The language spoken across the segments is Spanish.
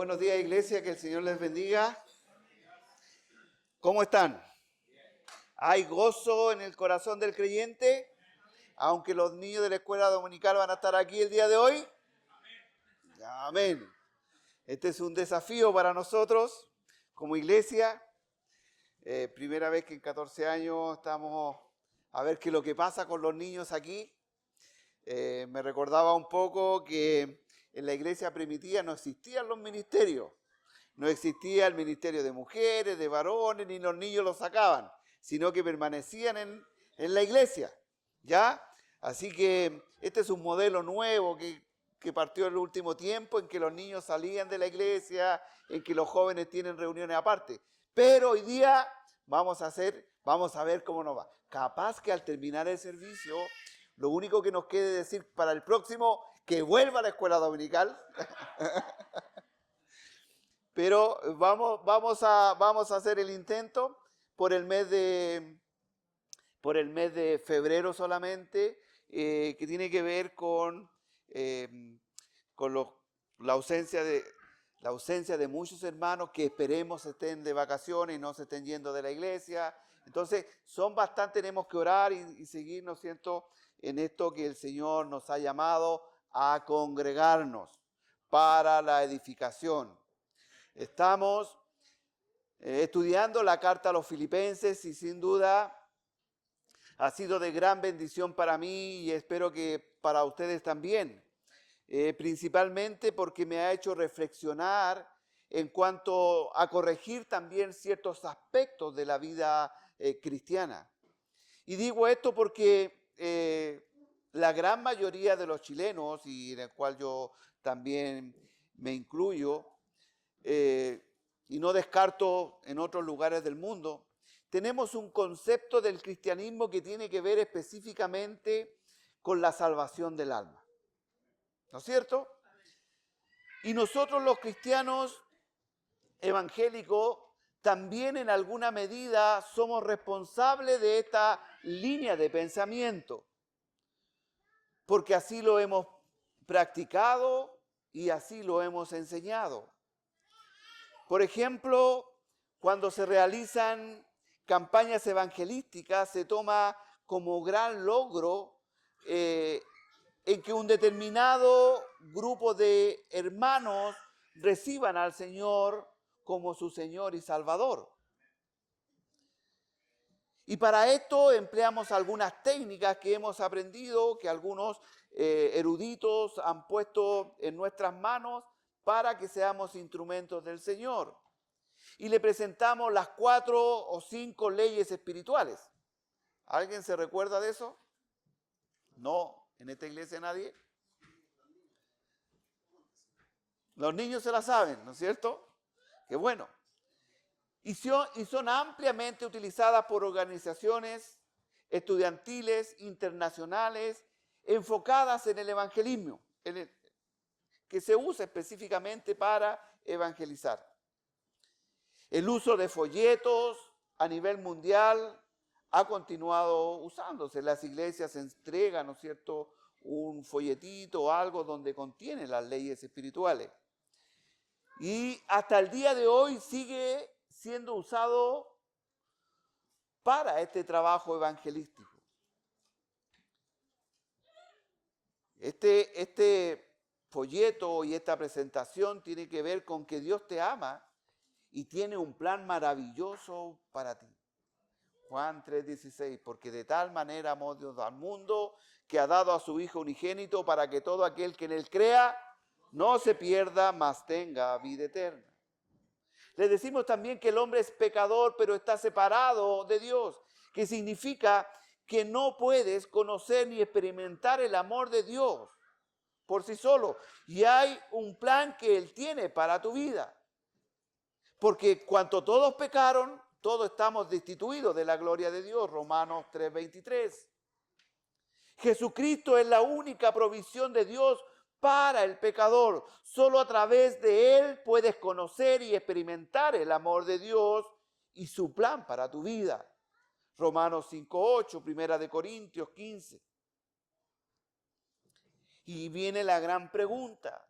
Buenos días, iglesia, que el Señor les bendiga. ¿Cómo están? ¿Hay gozo en el corazón del creyente? Aunque los niños de la escuela dominical van a estar aquí el día de hoy. Amén. Este es un desafío para nosotros como iglesia. Primera vez que en 14 años estamos a ver qué es lo que pasa con los niños aquí. Me recordaba un poco que en la iglesia primitiva no existían los ministerios. No existía el ministerio de mujeres, de varones, ni los niños los sacaban, sino que permanecían en la iglesia, ¿ya? Así que este es un modelo nuevo que partió en el último tiempo, en que los niños salían de la iglesia, en que los jóvenes tienen reuniones aparte. Pero hoy día vamos a ver cómo nos va. Capaz que al terminar el servicio, lo único que nos quede decir para el próximo, que vuelva a la escuela dominical. Pero vamos a hacer el intento por el mes de febrero solamente, que tiene que ver con la ausencia de muchos hermanos que esperemos estén de vacaciones y no se estén yendo de la iglesia. Entonces, son bastante, tenemos que orar y seguir, ¿no es cierto?, en esto que el Señor nos ha llamado a congregarnos para la edificación. Estamos estudiando la carta a los Filipenses y sin duda ha sido de gran bendición para mí y espero que para ustedes también. Principalmente porque me ha hecho reflexionar en cuanto a corregir también ciertos aspectos de la vida cristiana. Y digo esto porque la gran mayoría de los chilenos, y en el cual yo también me incluyo, y no descarto en otros lugares del mundo, tenemos un concepto del cristianismo que tiene que ver específicamente con la salvación del alma. ¿No es cierto? Y nosotros los cristianos evangélicos también en alguna medida somos responsables de esta línea de pensamiento, porque así lo hemos practicado y así lo hemos enseñado. Por ejemplo, cuando se realizan campañas evangelísticas, se toma como gran logro en que un determinado grupo de hermanos reciban al Señor como su Señor y Salvador. Y para esto empleamos algunas técnicas que hemos aprendido, que algunos eruditos han puesto en nuestras manos para que seamos instrumentos del Señor. Y le presentamos las 4 o 5 leyes espirituales. ¿Alguien se recuerda de eso? No, en esta iglesia nadie. Los niños se la saben, ¿no es cierto? Qué bueno. Y son ampliamente utilizadas por organizaciones estudiantiles, internacionales, enfocadas en el evangelismo, que se usa específicamente para evangelizar. El uso de folletos a nivel mundial ha continuado usándose. Las iglesias entregan, ¿no es cierto?, un folletito o algo donde contiene las leyes espirituales. Y hasta el día de hoy sigue siendo usado para este trabajo evangelístico. Este folleto y esta presentación tiene que ver con que Dios te ama y tiene un plan maravilloso para ti. Juan 3:16, porque de tal manera amó Dios al mundo que ha dado a su Hijo unigénito para que todo aquel que en él crea no se pierda, mas tenga vida eterna. Le decimos también que el hombre es pecador, pero está separado de Dios, que significa que no puedes conocer ni experimentar el amor de Dios por sí solo. Y hay un plan que Él tiene para tu vida. Porque cuanto todos pecaron, todos estamos destituidos de la gloria de Dios. Romanos 3:23. Jesucristo es la única provisión de Dios para el pecador. Solo a través de Él puedes conocer y experimentar el amor de Dios y su plan para tu vida. Romanos 5:8, Primera de Corintios 15. Y viene la gran pregunta.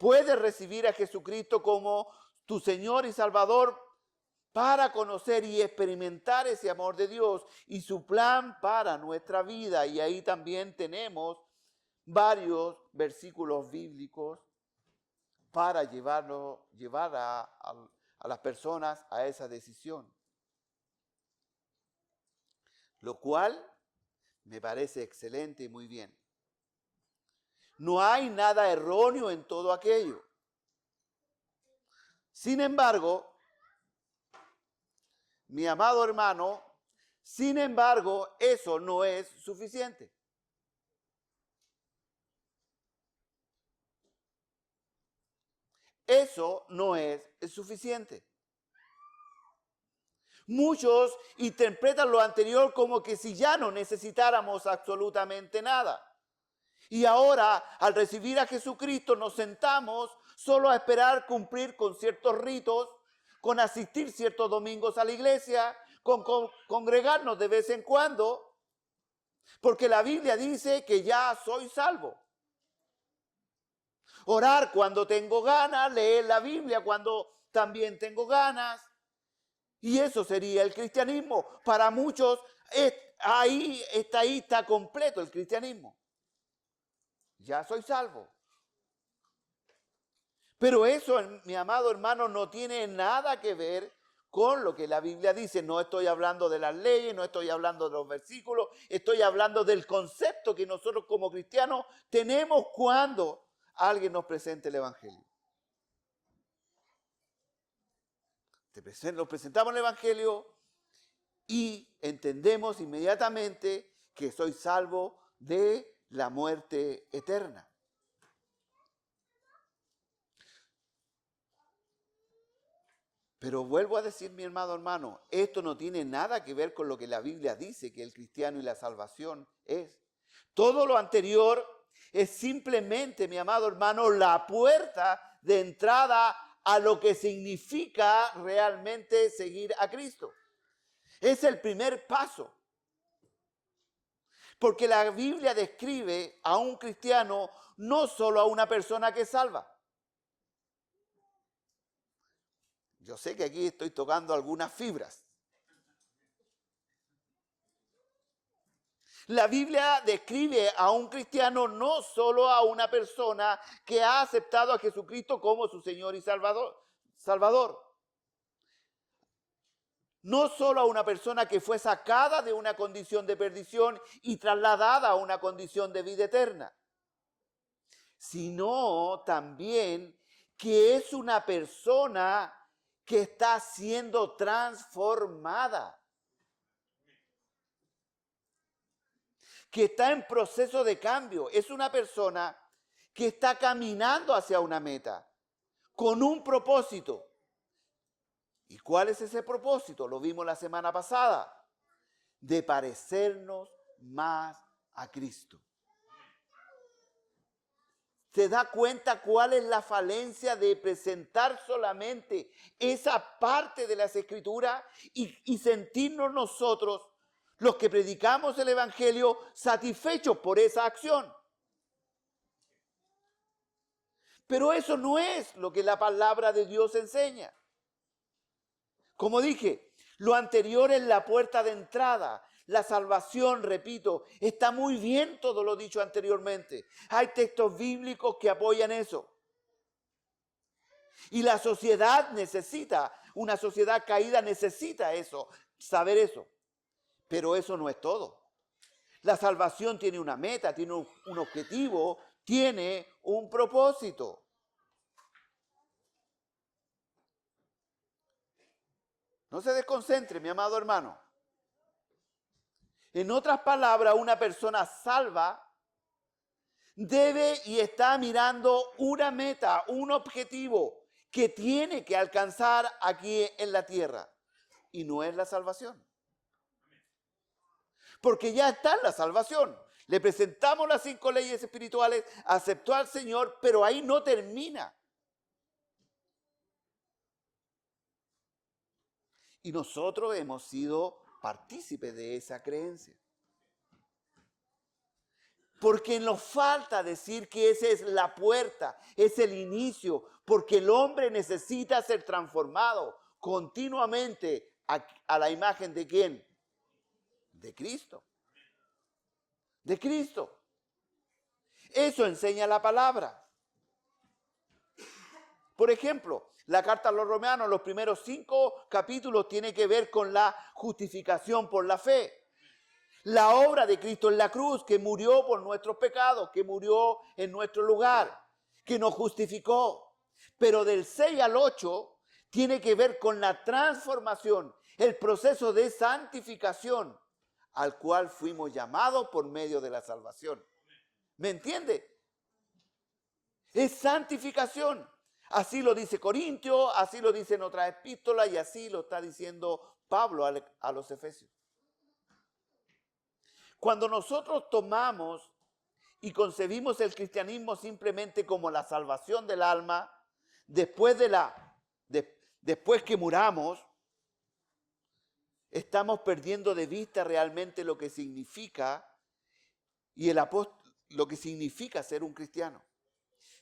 puedes recibir a Jesucristo como tu Señor y Salvador para conocer y experimentar ese amor de Dios y su plan para nuestra vida. Y ahí también tenemos varios versículos bíblicos para llevar a las personas a esa decisión. Lo cual me parece excelente y muy bien. No hay nada erróneo en todo aquello. Sin embargo, mi amado hermano, sin embargo, eso no es suficiente. Eso no es suficiente. Muchos interpretan lo anterior como que si ya no necesitáramos absolutamente nada. Y ahora, al recibir a Jesucristo, nos sentamos solo a esperar cumplir con ciertos ritos, con asistir ciertos domingos a la iglesia, con congregarnos de vez en cuando, porque la Biblia dice que ya soy salvo. Orar cuando tengo ganas, leer la Biblia cuando también tengo ganas. Y eso sería el cristianismo. Para muchos, ahí está completo el cristianismo. Ya soy salvo. Pero eso, mi amado hermano, no tiene nada que ver con lo que la Biblia dice. No estoy hablando de las leyes, no estoy hablando de los versículos, estoy hablando del concepto que nosotros como cristianos tenemos cuando alguien nos presente el Evangelio. Nos presentamos el Evangelio y entendemos inmediatamente que soy salvo de la muerte eterna. Pero vuelvo a decir, mi hermano, esto no tiene nada que ver con lo que la Biblia dice que el cristiano y la salvación es. Todo lo anterior es simplemente, mi amado hermano, la puerta de entrada a lo que significa realmente seguir a Cristo. Es el primer paso. Porque la Biblia describe a un cristiano no solo a una persona que salva. Yo sé que aquí estoy tocando algunas fibras. La Biblia describe a un cristiano no solo a una persona que ha aceptado a Jesucristo como su Señor y Salvador. No solo a una persona que fue sacada de una condición de perdición y trasladada a una condición de vida eterna, sino también que es una persona que está siendo transformada, que está en proceso de cambio. Es una persona que está caminando hacia una meta, con un propósito. ¿Y cuál es ese propósito? Lo vimos la semana pasada, de parecernos más a Cristo. ¿Se da cuenta cuál es la falencia de presentar solamente esa parte de las Escrituras y sentirnos nosotros, los que predicamos el Evangelio, satisfechos por esa acción? Pero eso no es lo que la palabra de Dios enseña. Como dije, lo anterior es la puerta de entrada. La salvación, repito, está muy bien todo lo dicho anteriormente. Hay textos bíblicos que apoyan eso. Y la sociedad necesita, una sociedad caída necesita eso, saber eso. Pero eso no es todo. La salvación tiene una meta, tiene un objetivo, tiene un propósito. No se desconcentre, mi amado hermano. En otras palabras, una persona salva debe y está mirando una meta, un objetivo que tiene que alcanzar aquí en la tierra. Y no es la salvación. Porque ya está en la salvación. Le presentamos las 5 leyes espirituales, aceptó al Señor, pero ahí no termina. Y nosotros hemos sido partícipes de esa creencia. Porque nos falta decir que esa es la puerta, es el inicio, porque el hombre necesita ser transformado continuamente a la imagen de ¿quién? De Cristo. De Cristo. Eso enseña la palabra. Por ejemplo, la carta a los romanos, los primeros 5 capítulos tiene que ver con la justificación por la fe. La obra de Cristo en la cruz, que murió por nuestros pecados, que murió en nuestro lugar, que nos justificó. Pero del 6 al 8 tiene que ver con la transformación, el proceso de santificación al cual fuimos llamados por medio de la salvación. ¿Me entiende? Es santificación. Así lo dice Corintios, así lo dice en otras epístolas y así lo está diciendo Pablo a los Efesios. Cuando nosotros tomamos y concebimos el cristianismo simplemente como la salvación del alma, después que muramos, estamos perdiendo de vista realmente lo que significa lo que significa ser un cristiano.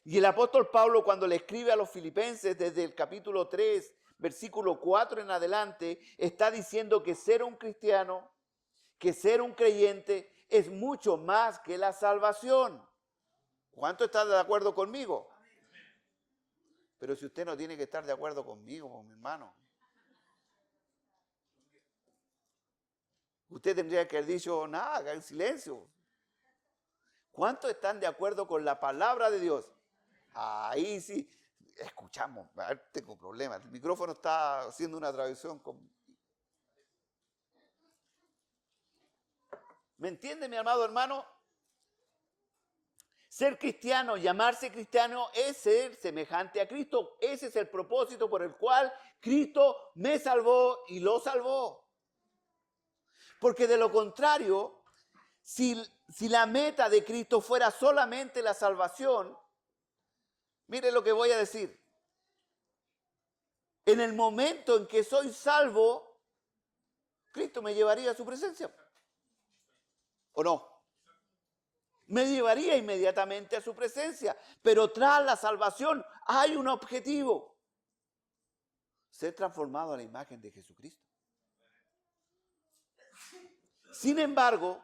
Y el apóstol Pablo, cuando le escribe a los filipenses desde el capítulo 3, versículo 4 en adelante, está diciendo que ser un cristiano, que ser un creyente es mucho más que la salvación. ¿Cuánto está de acuerdo conmigo? Pero si usted no tiene que estar de acuerdo conmigo, con mi hermano. Usted tendría que haber dicho nada, haga en silencio. ¿Cuántos están de acuerdo con la palabra de Dios? Ahí sí, escuchamos. A ver, tengo problemas. El micrófono está haciendo una traducción con... ¿Me entiende, mi amado hermano? Ser cristiano, llamarse cristiano, es ser semejante a Cristo. Ese es el propósito por el cual Cristo me salvó y lo salvó. Porque de lo contrario, si la meta de Cristo fuera solamente la salvación, mire lo que voy a decir. En el momento en que soy salvo, Cristo me llevaría a su presencia. ¿O no? Me llevaría inmediatamente a su presencia. Pero tras la salvación hay un objetivo. Ser transformado a la imagen de Jesucristo. Sin embargo,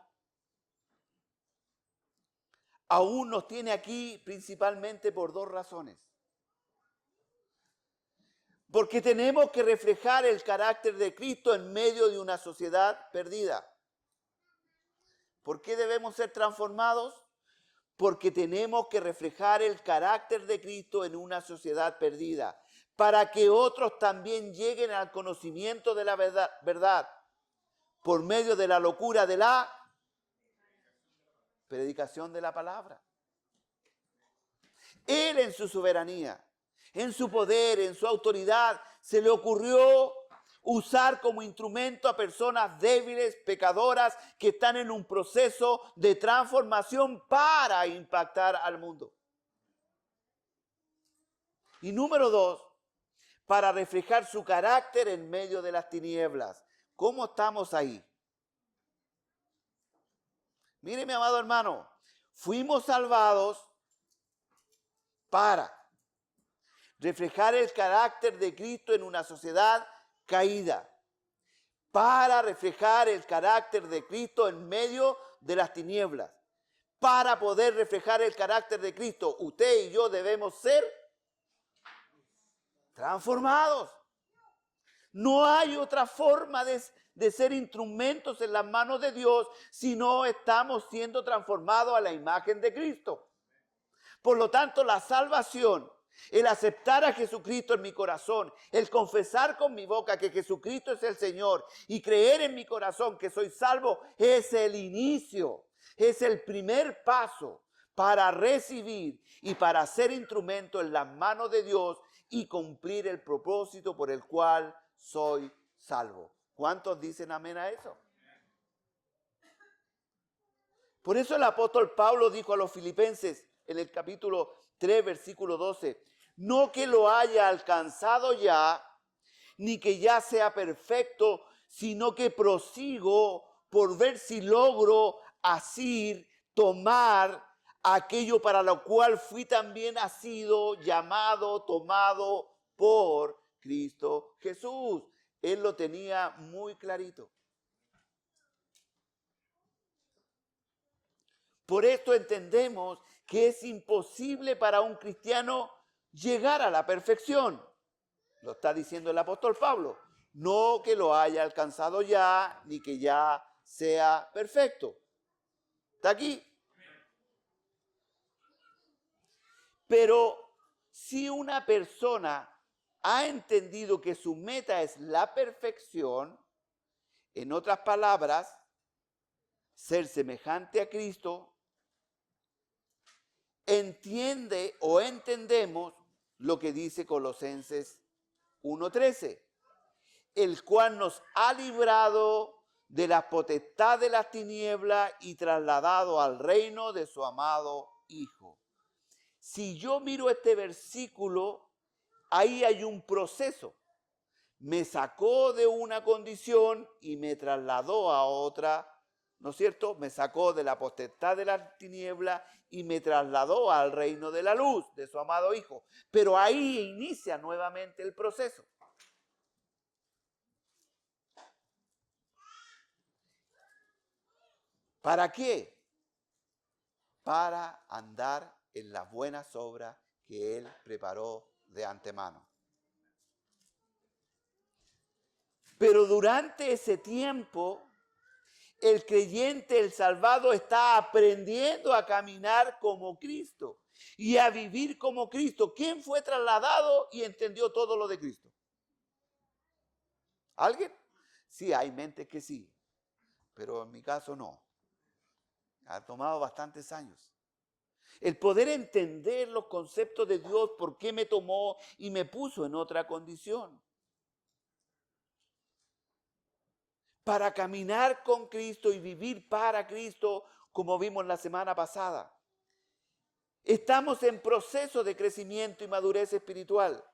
aún nos tiene aquí principalmente por 2 razones. Porque tenemos que reflejar el carácter de Cristo en medio de una sociedad perdida. ¿Por qué debemos ser transformados? Porque tenemos que reflejar el carácter de Cristo en una sociedad perdida, para que otros también lleguen al conocimiento de la verdad por medio de la locura de la predicación de la palabra. Él en su soberanía, en su poder, en su autoridad, se le ocurrió usar como instrumento a personas débiles, pecadoras, que están en un proceso de transformación para impactar al mundo. Y número 2, para reflejar su carácter en medio de las tinieblas. ¿Cómo estamos ahí? Mire, mi amado hermano, fuimos salvados para reflejar el carácter de Cristo en una sociedad caída, para reflejar el carácter de Cristo en medio de las tinieblas. Para poder reflejar el carácter de Cristo, usted y yo debemos ser transformados. No hay otra forma de ser instrumentos en las manos de Dios si no estamos siendo transformados a la imagen de Cristo. Por lo tanto, la salvación, el aceptar a Jesucristo en mi corazón, el confesar con mi boca que Jesucristo es el Señor y creer en mi corazón que soy salvo, es el inicio, es el primer paso para recibir y para ser instrumento en las manos de Dios y cumplir el propósito por el cual soy salvo. ¿Cuántos dicen amén a eso? Por eso el apóstol Pablo dijo a los filipenses en el capítulo 3, versículo 12, no que lo haya alcanzado ya, ni que ya sea perfecto, sino que prosigo por ver si logro asir tomar aquello para lo cual fui también nacido, llamado, tomado por Cristo Jesús. Él lo tenía muy clarito. Por esto entendemos que es imposible para un cristiano llegar a la perfección. Lo está diciendo el apóstol Pablo. No que lo haya alcanzado ya, ni que ya sea perfecto. ¿Está aquí? Pero si una persona ha entendido que su meta es la perfección, en otras palabras, ser semejante a Cristo, entiende o entendemos lo que dice Colosenses 1:13, el cual nos ha librado de la potestad de las tinieblas y trasladado al reino de su amado Hijo. Si yo miro este versículo, ahí hay un proceso. Me sacó de una condición y me trasladó a otra, ¿no es cierto? Me sacó de la potestad de las tinieblas y me trasladó al reino de la luz, de su amado Hijo. Pero ahí inicia nuevamente el proceso. ¿Para qué? Para andar en las buenas obras que Él preparó de antemano. Pero durante ese tiempo, el creyente, el salvado, está aprendiendo a caminar como Cristo y a vivir como Cristo. ¿Quién fue trasladado y entendió todo lo de Cristo? ¿Alguien? Sí, hay mentes que sí, pero en mi caso no. Ha tomado bastantes años. El poder entender los conceptos de Dios, por qué me tomó y me puso en otra condición. Para caminar con Cristo y vivir para Cristo, como vimos la semana pasada. Estamos en proceso de crecimiento y madurez espiritual.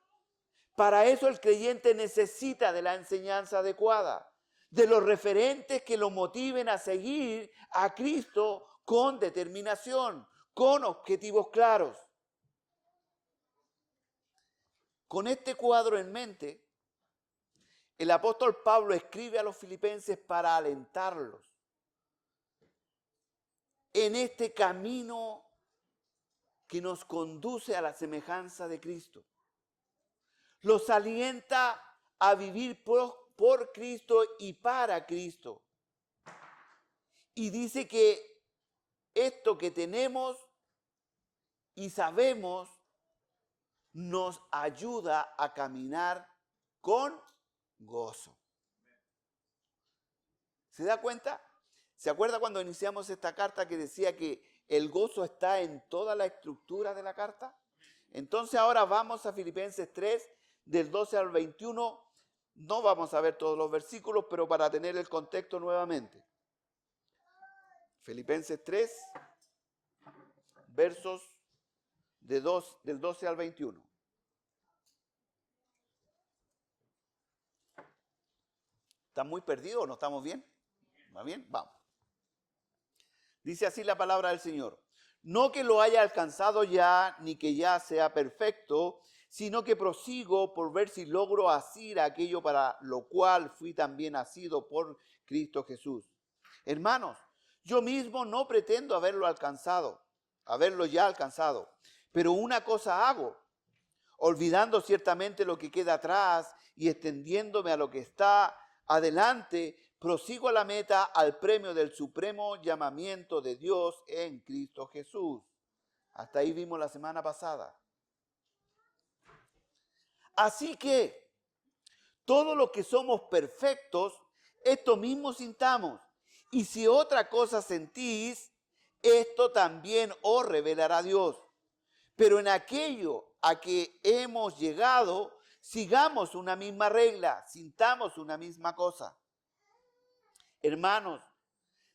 Para eso el creyente necesita de la enseñanza adecuada, de los referentes que lo motiven a seguir a Cristo con determinación, con objetivos claros. Con este cuadro en mente, el apóstol Pablo escribe a los filipenses para alentarlos en este camino que nos conduce a la semejanza de Cristo. Los alienta a vivir por Cristo y para Cristo. Y dice que esto que tenemos y sabemos nos ayuda a caminar con gozo. ¿Se da cuenta? ¿Se acuerda cuando iniciamos esta carta que decía que el gozo está en toda la estructura de la carta? Entonces ahora vamos a Filipenses 3, del 12 al 21. No vamos a ver todos los versículos, pero para tener el contexto nuevamente. Filipenses 3, versos del 12 al 21. ¿Están muy perdidos o no estamos bien? ¿Va bien? Vamos. Dice así la palabra del Señor. No que lo haya alcanzado ya, ni que ya sea perfecto, sino que prosigo por ver si logro asir aquello para lo cual fui también nacido por Cristo Jesús. Hermanos, yo mismo no pretendo haberlo ya alcanzado, pero una cosa hago, olvidando ciertamente lo que queda atrás y extendiéndome a lo que está adelante, prosigo a la meta, al premio del supremo llamamiento de Dios en Cristo Jesús. Hasta ahí vimos la semana pasada. Así que todos los que somos perfectos, esto mismo sintamos. Y si otra cosa sentís, esto también os revelará Dios. Pero en aquello a que hemos llegado, sigamos una misma regla, sintamos una misma cosa. Hermanos,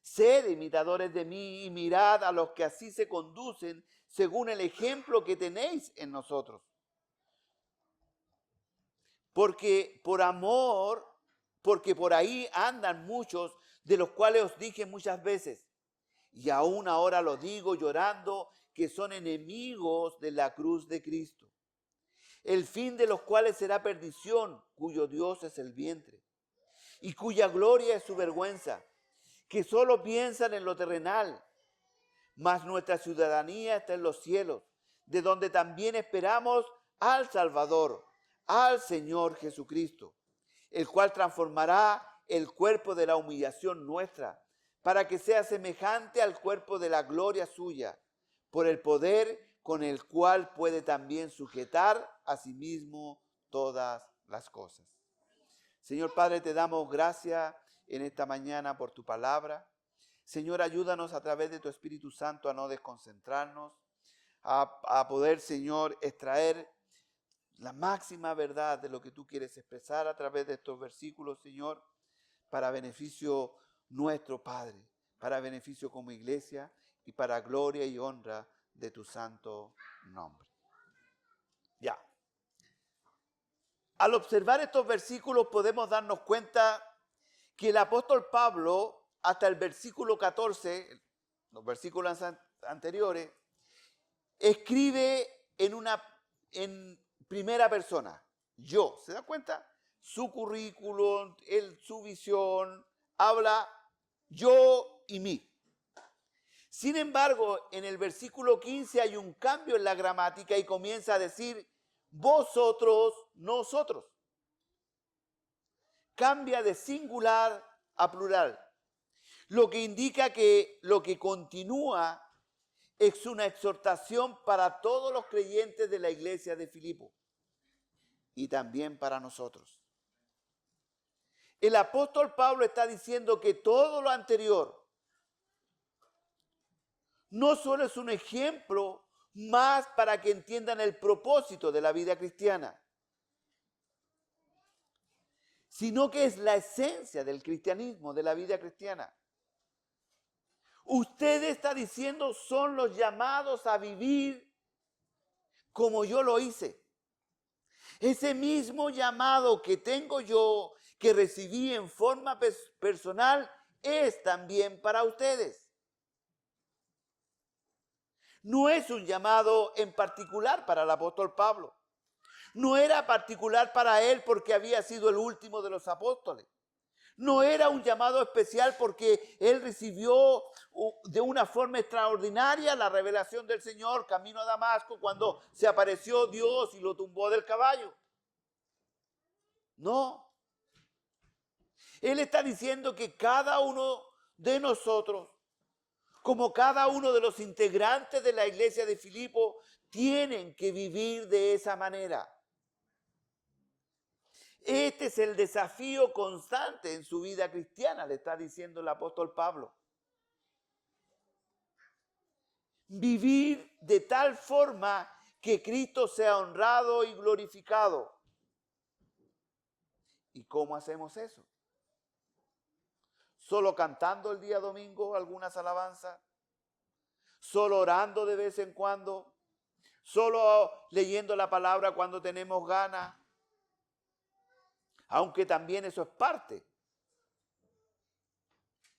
sed imitadores de mí y mirad a los que así se conducen según el ejemplo que tenéis en nosotros. Porque por ahí andan muchos, de los cuales os dije muchas veces, y aún ahora lo digo llorando, que son enemigos de la cruz de Cristo, el fin de los cuales será perdición, cuyo Dios es el vientre, y cuya gloria es su vergüenza, que solo piensan en lo terrenal, mas nuestra ciudadanía está en los cielos, de donde también esperamos al Salvador, al Señor Jesucristo, el cual transformará el cuerpo de la humillación nuestra, para que sea semejante al cuerpo de la gloria suya, por el poder con el cual puede también sujetar a sí mismo todas las cosas. Señor Padre, te damos gracias en esta mañana por tu palabra. Señor, ayúdanos a través de tu Espíritu Santo a no desconcentrarnos, a poder, Señor, extraer la máxima verdad de lo que tú quieres expresar a través de estos versículos, Señor, para beneficio nuestro, Padre, para beneficio como iglesia y para gloria y honra de tu santo nombre. Ya. Al observar estos versículos podemos darnos cuenta que el apóstol Pablo, hasta el versículo 14, los versículos anteriores, escribe en primera persona. Yo, ¿se da cuenta? Su currículum, su visión, habla yo y mí. Sin embargo, en el versículo 15 hay un cambio en la gramática y comienza a decir vosotros, nosotros. Cambia de singular a plural, lo que indica que lo que continúa es una exhortación para todos los creyentes de la iglesia de Filipo y también para nosotros. El apóstol Pablo está diciendo que todo lo anterior no solo es un ejemplo más para que entiendan el propósito de la vida cristiana, sino que es la esencia del cristianismo, de la vida cristiana. Usted está diciendo son los llamados a vivir como yo lo hice. Ese mismo llamado que tengo yo, que recibí en forma personal, es también para ustedes. No es un llamado en particular para el apóstol Pablo. No era particular para él porque había sido el último de los apóstoles. No era un llamado especial porque él recibió de una forma extraordinaria la revelación del Señor camino a Damasco cuando se apareció Dios y lo tumbó del caballo. No. Él está diciendo que cada uno de nosotros, como cada uno de los integrantes de la iglesia de Filipo, tienen que vivir de esa manera. Este es el desafío constante en su vida cristiana, le está diciendo el apóstol Pablo. Vivir de tal forma que Cristo sea honrado y glorificado. ¿Y cómo hacemos eso? ¿Solo cantando el día domingo algunas alabanzas? ¿Solo orando de vez en cuando? ¿Solo leyendo la palabra cuando tenemos ganas? Aunque también eso es parte.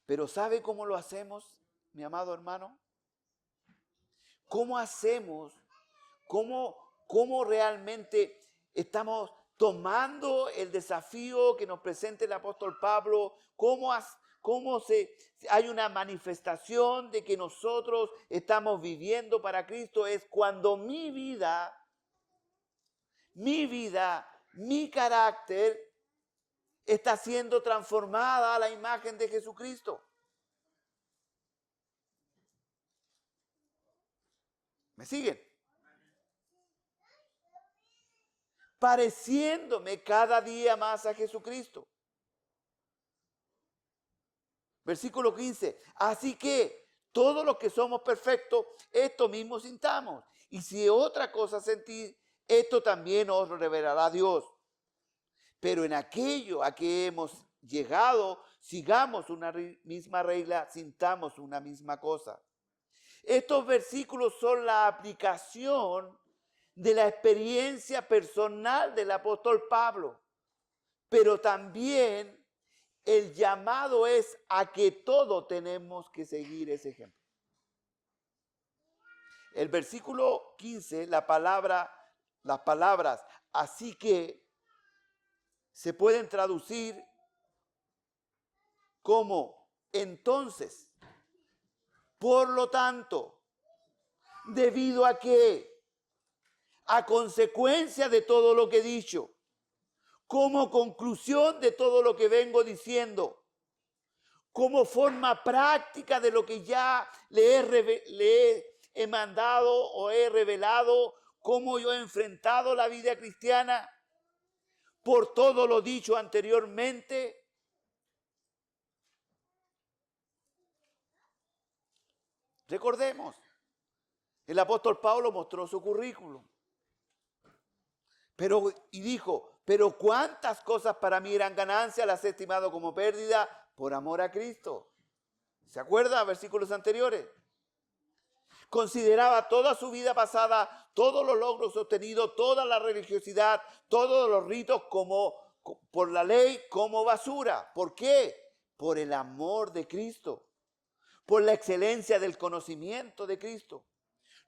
Pero ¿sabe cómo lo hacemos, mi amado hermano? ¿Cómo hacemos? ¿Cómo realmente estamos tomando el desafío que nos presenta el apóstol Pablo? Hay una manifestación de que nosotros estamos viviendo para Cristo? Es cuando mi vida, mi carácter está siendo transformada a la imagen de Jesucristo. ¿Me siguen? Pareciéndome cada día más a Jesucristo. Versículo 15. Así que todos los que somos perfectos, esto mismo sintamos. Y si otra cosa sentís, esto también os revelará Dios. Pero en aquello a que hemos llegado, sigamos una misma regla, sintamos una misma cosa. Estos versículos son la aplicación de la experiencia personal del apóstol Pablo, pero también el llamado es a que todos tenemos que seguir ese ejemplo. El versículo 15, las palabras, así que, se pueden traducir como entonces, por lo tanto, debido a que, a consecuencia de todo lo que he dicho, como conclusión de todo lo que vengo diciendo, como forma práctica de lo que ya le he mandado o he revelado, cómo yo he enfrentado la vida cristiana, por todo lo dicho anteriormente. Recordemos, el apóstol Pablo mostró su currículum. Y dijo, pero cuántas cosas para mí eran ganancia, las he estimado como pérdida por amor a Cristo. ¿Se acuerda? Versículos anteriores. Consideraba toda su vida pasada, todos los logros obtenidos, toda la religiosidad, todos los ritos por la ley como basura. ¿Por qué? Por el amor de Cristo, por la excelencia del conocimiento de Cristo,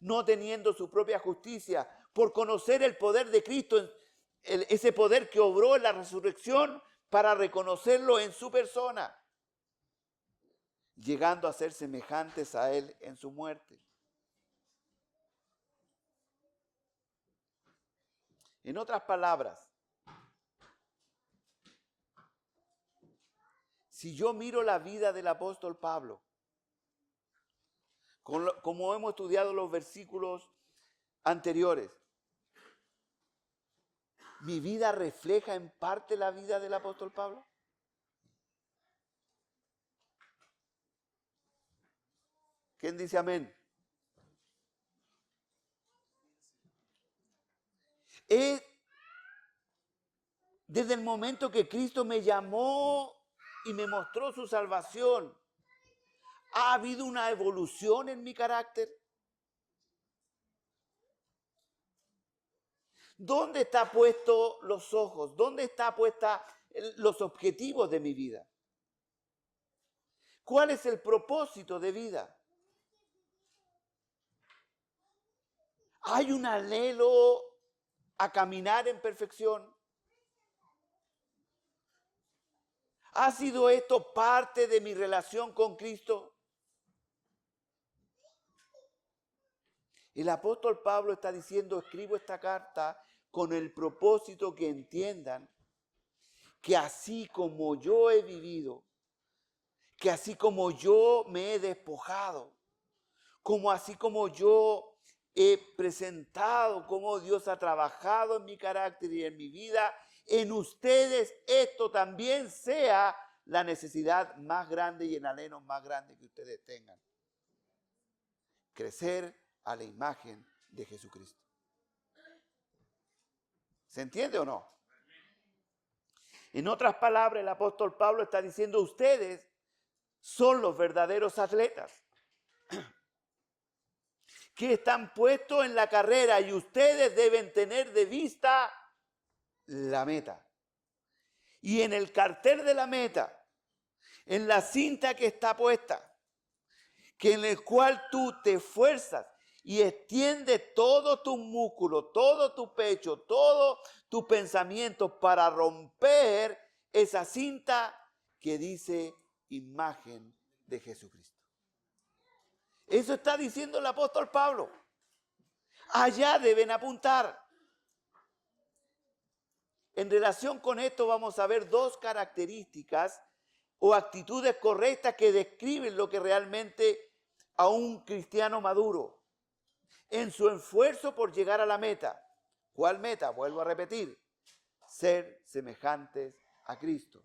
no teniendo su propia justicia, por conocer el poder de Cristo, ese poder que obró en la resurrección para reconocerlo en su persona, llegando a ser semejantes a Él en su muerte. En otras palabras, si yo miro la vida del apóstol Pablo, como hemos estudiado los versículos anteriores, ¿mi vida refleja en parte la vida del apóstol Pablo? ¿Quién dice amén? Desde el momento que Cristo me llamó y me mostró su salvación, ¿ha habido una evolución en mi carácter? ¿Dónde está puesto los ojos? ¿Dónde está puesta los objetivos de mi vida? ¿Cuál es el propósito de vida? ¿Hay un anhelo a caminar en perfección? ¿Ha sido esto parte de mi relación con Cristo? El apóstol Pablo está diciendo, escribo esta carta con el propósito que entiendan que así como yo he vivido, que así como yo me he despojado, así como yo he presentado cómo Dios ha trabajado en mi carácter y en mi vida, en ustedes esto también sea la necesidad más grande y el anhelo más grande que ustedes tengan. Crecer a la imagen de Jesucristo. ¿Se entiende o no? En otras palabras, el apóstol Pablo está diciendo, ustedes son los verdaderos atletas que están puestos en la carrera y ustedes deben tener de vista la meta. Y en el cartel de la meta, en la cinta que está puesta, que en el cual tú te esfuerzas y extiendes todo tu músculo, todo tu pecho, todo tu pensamiento para romper esa cinta que dice imagen de Jesucristo. Eso está diciendo el apóstol Pablo. Allá deben apuntar. En relación con esto vamos a ver dos características o actitudes correctas que describen lo que realmente a un cristiano maduro en su esfuerzo por llegar a la meta. ¿Cuál meta? Vuelvo a repetir, ser semejantes a Cristo.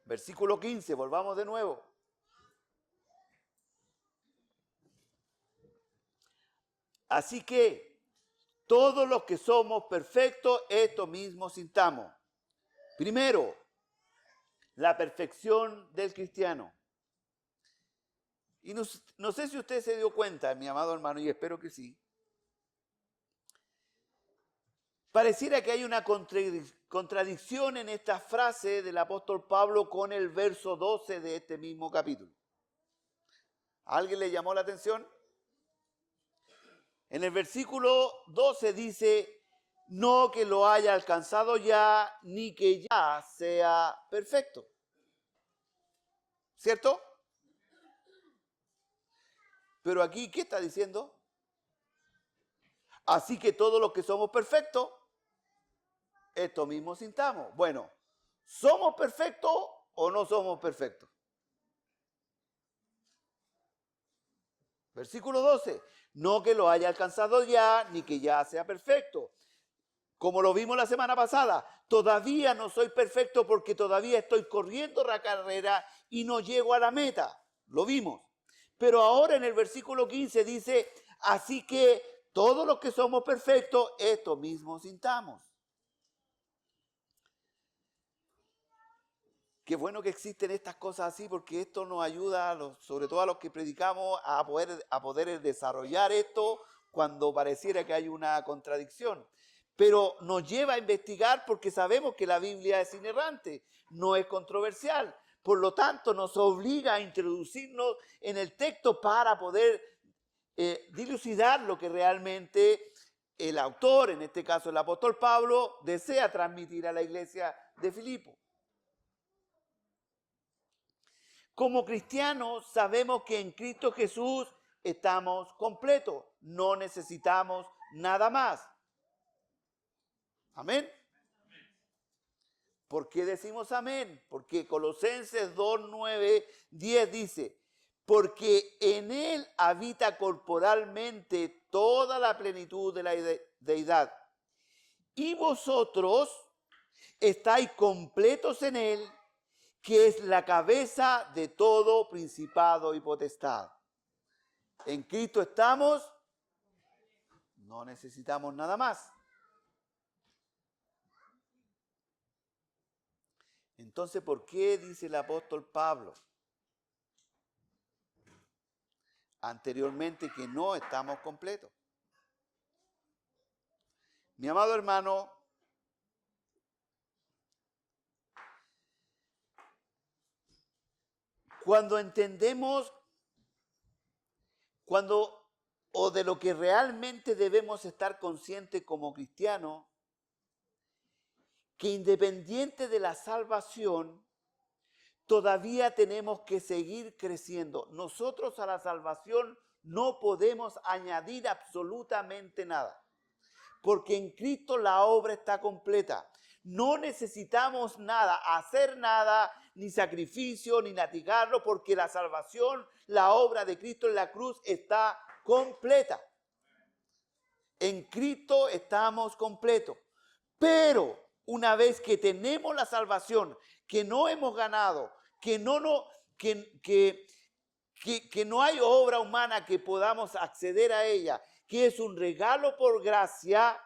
Versículo 15, volvamos de nuevo. Así que todos los que somos perfectos, esto mismo sintamos. Primero, la perfección del cristiano. Y no sé si usted se dio cuenta, mi amado hermano, y espero que sí. Pareciera que hay una contradicción en esta frase del apóstol Pablo con el verso 12 de este mismo capítulo. ¿A alguien le llamó la atención? En el versículo 12 dice, no que lo haya alcanzado ya, ni que ya sea perfecto. ¿Cierto? Pero aquí, ¿qué está diciendo? Así que todos los que somos perfectos, esto mismo sintamos. Bueno, ¿somos perfectos o no somos perfectos? Versículo 12, no que lo haya alcanzado ya, ni que ya sea perfecto. Como lo vimos la semana pasada, todavía no soy perfecto porque todavía estoy corriendo la carrera y no llego a la meta. Lo vimos. Pero ahora en el versículo 15 dice, así que todos los que somos perfectos, esto mismo sintamos. Qué bueno que existen estas cosas así porque esto nos ayuda, sobre todo a los que predicamos, a poder desarrollar esto cuando pareciera que hay una contradicción. Pero nos lleva a investigar porque sabemos que la Biblia es inerrante, no es controversial. Por lo tanto, nos obliga a introducirnos en el texto para poder dilucidar lo que realmente el autor, en este caso el apóstol Pablo, desea transmitir a la iglesia de Filipo. Como cristianos sabemos que en Cristo Jesús estamos completos, no necesitamos nada más. Amén. ¿Por qué decimos amén? Porque Colosenses 2, 9, 10 dice, porque en Él habita corporalmente toda la plenitud de la deidad. Y vosotros estáis completos en Él, que es la cabeza de todo principado y potestad. En Cristo estamos, no necesitamos nada más. Entonces, ¿por qué dice el apóstol Pablo anteriormente que no estamos completos? Mi amado hermano, cuando entendemos, o de lo que realmente debemos estar conscientes como cristianos, que independiente de la salvación, todavía tenemos que seguir creciendo. Nosotros a la salvación no podemos añadir absolutamente nada, porque en Cristo la obra está completa. No necesitamos nada, hacer nada, ni sacrificio, ni latigarlo, porque la salvación, la obra de Cristo en la cruz está completa. En Cristo estamos completos. Pero una vez que tenemos la salvación, que no hemos ganado, que no hay obra humana que podamos acceder a ella, que es un regalo por gracia,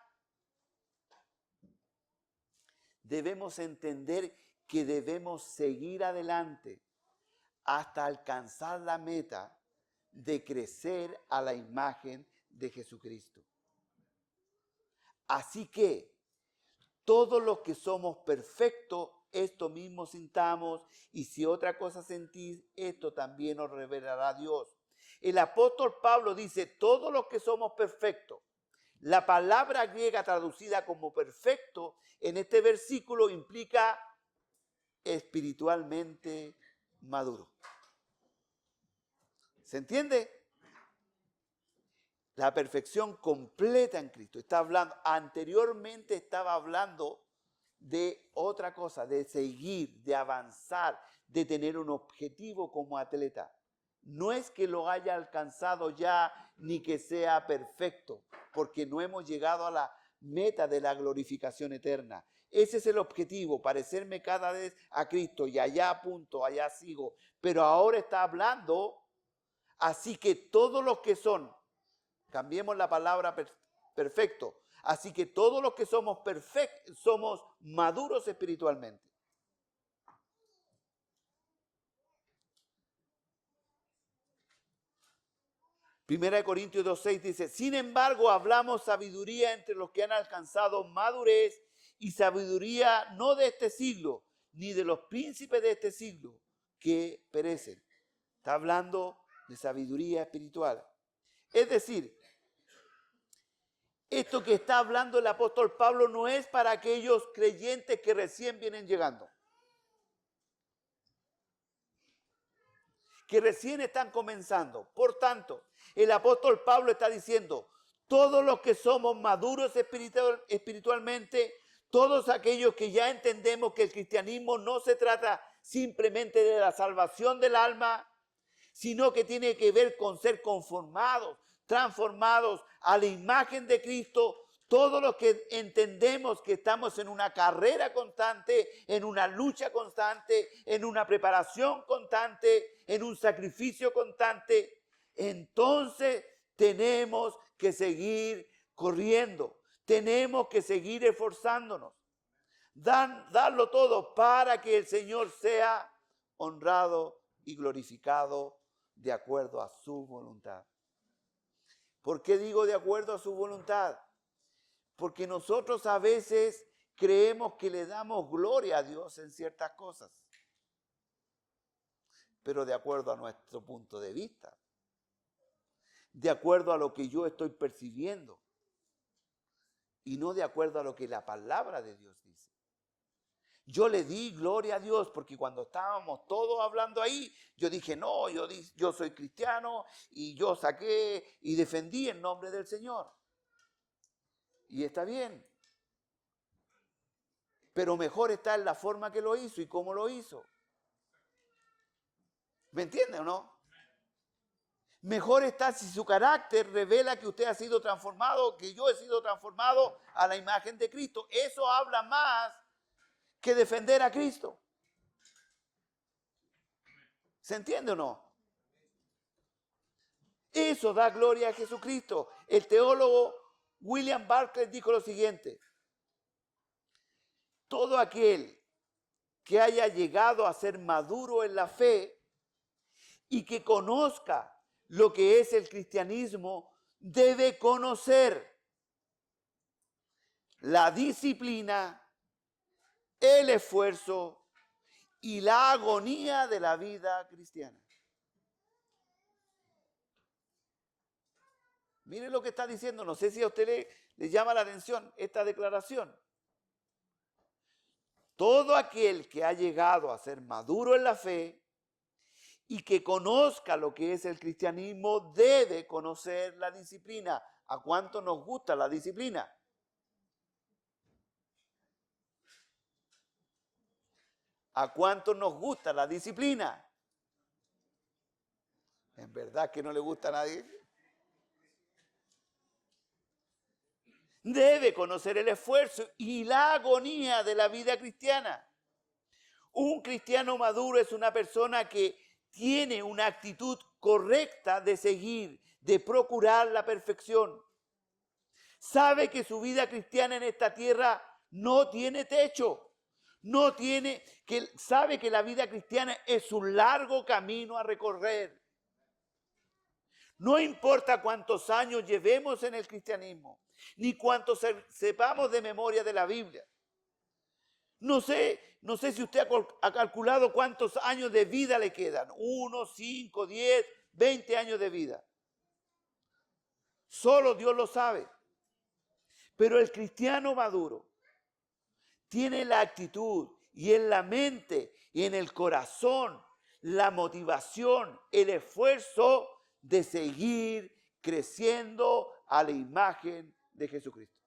debemos entender que debemos seguir adelante hasta alcanzar la meta de crecer a la imagen de Jesucristo. Así que todos los que somos perfectos, esto mismo sintamos, y si otra cosa sentís, esto también os revelará Dios. El apóstol Pablo dice, todos los que somos perfectos. La palabra griega traducida como perfecto en este versículo implica espiritualmente maduro. ¿Se entiende? La perfección completa en Cristo. Anteriormente estaba hablando de otra cosa, de seguir, de avanzar, de tener un objetivo como atleta. No es que lo haya alcanzado ya ni que sea perfecto, porque no hemos llegado a la meta de la glorificación eterna. Ese es el objetivo, parecerme cada vez a Cristo y allá apunto, allá sigo. Pero ahora está hablando, así que todos los que son, cambiemos la palabra perfecto, así que todos los que somos perfectos, somos maduros espiritualmente. Primera de Corintios 2:6 dice, sin embargo hablamos sabiduría entre los que han alcanzado madurez y sabiduría no de este siglo, ni de los príncipes de este siglo que perecen. Está hablando de sabiduría espiritual. Es decir, Esto que está hablando el apóstol Pablo no es para aquellos creyentes que recién vienen llegando, que recién están comenzando. Por tanto, el apóstol Pablo está diciendo, todos los que somos maduros espiritualmente, todos aquellos que ya entendemos que el cristianismo no se trata simplemente de la salvación del alma, sino que tiene que ver con ser conformados, transformados a la imagen de Cristo. Todos los que entendemos que estamos en una carrera constante, en una lucha constante, en una preparación constante, en un sacrificio constante, entonces tenemos que seguir corriendo, tenemos que seguir esforzándonos, darlo todo para que el Señor sea honrado y glorificado de acuerdo a su voluntad. ¿Por qué digo de acuerdo a su voluntad? Porque nosotros a veces creemos que le damos gloria a Dios en ciertas cosas, pero de acuerdo a nuestro punto de vista, de acuerdo a lo que yo estoy percibiendo, y no de acuerdo a lo que la palabra de Dios dice. Yo le di gloria a Dios porque cuando estábamos todos hablando ahí, yo dije, no, yo soy cristiano y yo saqué y defendí el nombre del Señor. Y está bien. Pero mejor está en la forma que lo hizo y cómo lo hizo. ¿Me entiende o no? Mejor está si su carácter revela que usted ha sido transformado, que yo he sido transformado a la imagen de Cristo. Eso habla más que defender a Cristo. ¿Se entiende o no? Eso da gloria a Jesucristo. El teólogo William Barclay dijo lo siguiente: todo aquel que haya llegado a ser maduro en la fe y que conozca lo que es el cristianismo, debe conocer la disciplina, el esfuerzo y la agonía de la vida cristiana. Mire lo que está diciendo, no sé si a usted le llama la atención esta declaración. Todo aquel que ha llegado a ser maduro en la fe y que conozca lo que es el cristianismo debe conocer la disciplina. ¿A cuánto nos gusta la disciplina? ¿A cuánto nos gusta la disciplina? ¿En verdad que no le gusta a nadie? Debe conocer el esfuerzo y la agonía de la vida cristiana. Un cristiano maduro es una persona que tiene una actitud correcta de seguir, de procurar la perfección. Sabe que su vida cristiana en esta tierra no tiene techo. Sabe que la vida cristiana es un largo camino a recorrer. No importa cuántos años llevemos en el cristianismo, ni cuántos sepamos de memoria de la Biblia. No sé si usted ha calculado cuántos años de vida le quedan. 1, 5, 10, 20 años de vida. Solo Dios lo sabe. Pero el cristiano maduro tiene la actitud y en la mente y en el corazón la motivación, el esfuerzo de seguir creciendo a la imagen de Jesucristo.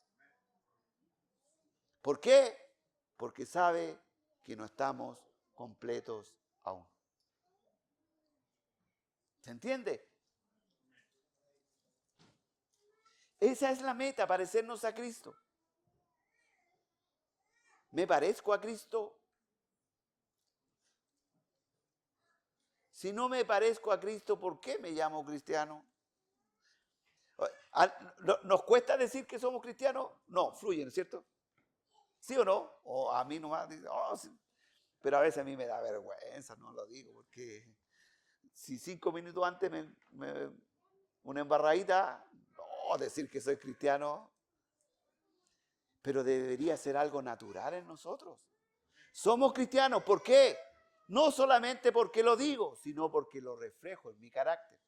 ¿Por qué? Porque sabe que no estamos completos aún. ¿Se entiende? Esa es la meta, parecernos a Cristo. ¿Me parezco a Cristo? Si no me parezco a Cristo, ¿por qué me llamo cristiano? ¿Nos cuesta decir que somos cristianos? No, fluyen, ¿cierto? ¿Sí o no? O a mí nomás, sí. Pero a veces a mí me da vergüenza, no lo digo, porque si 5 minutos antes una embarradita, no, decir que soy cristiano, pero debería ser algo natural en nosotros. Somos cristianos, ¿por qué? No solamente porque lo digo, sino porque lo reflejo en mi carácter.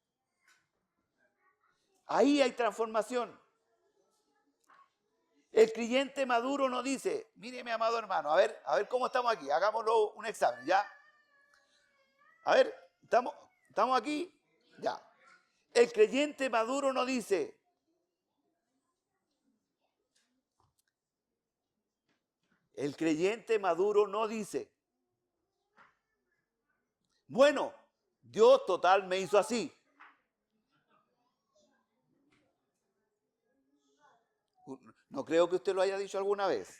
Ahí hay transformación. El creyente maduro no dice, mire mi amado hermano, a ver cómo estamos aquí, hagámoslo un examen, ¿ya? A ver, ¿estamos aquí? Ya. El creyente maduro no dice, el creyente maduro no dice, bueno, Dios total me hizo así. No creo que usted lo haya dicho alguna vez.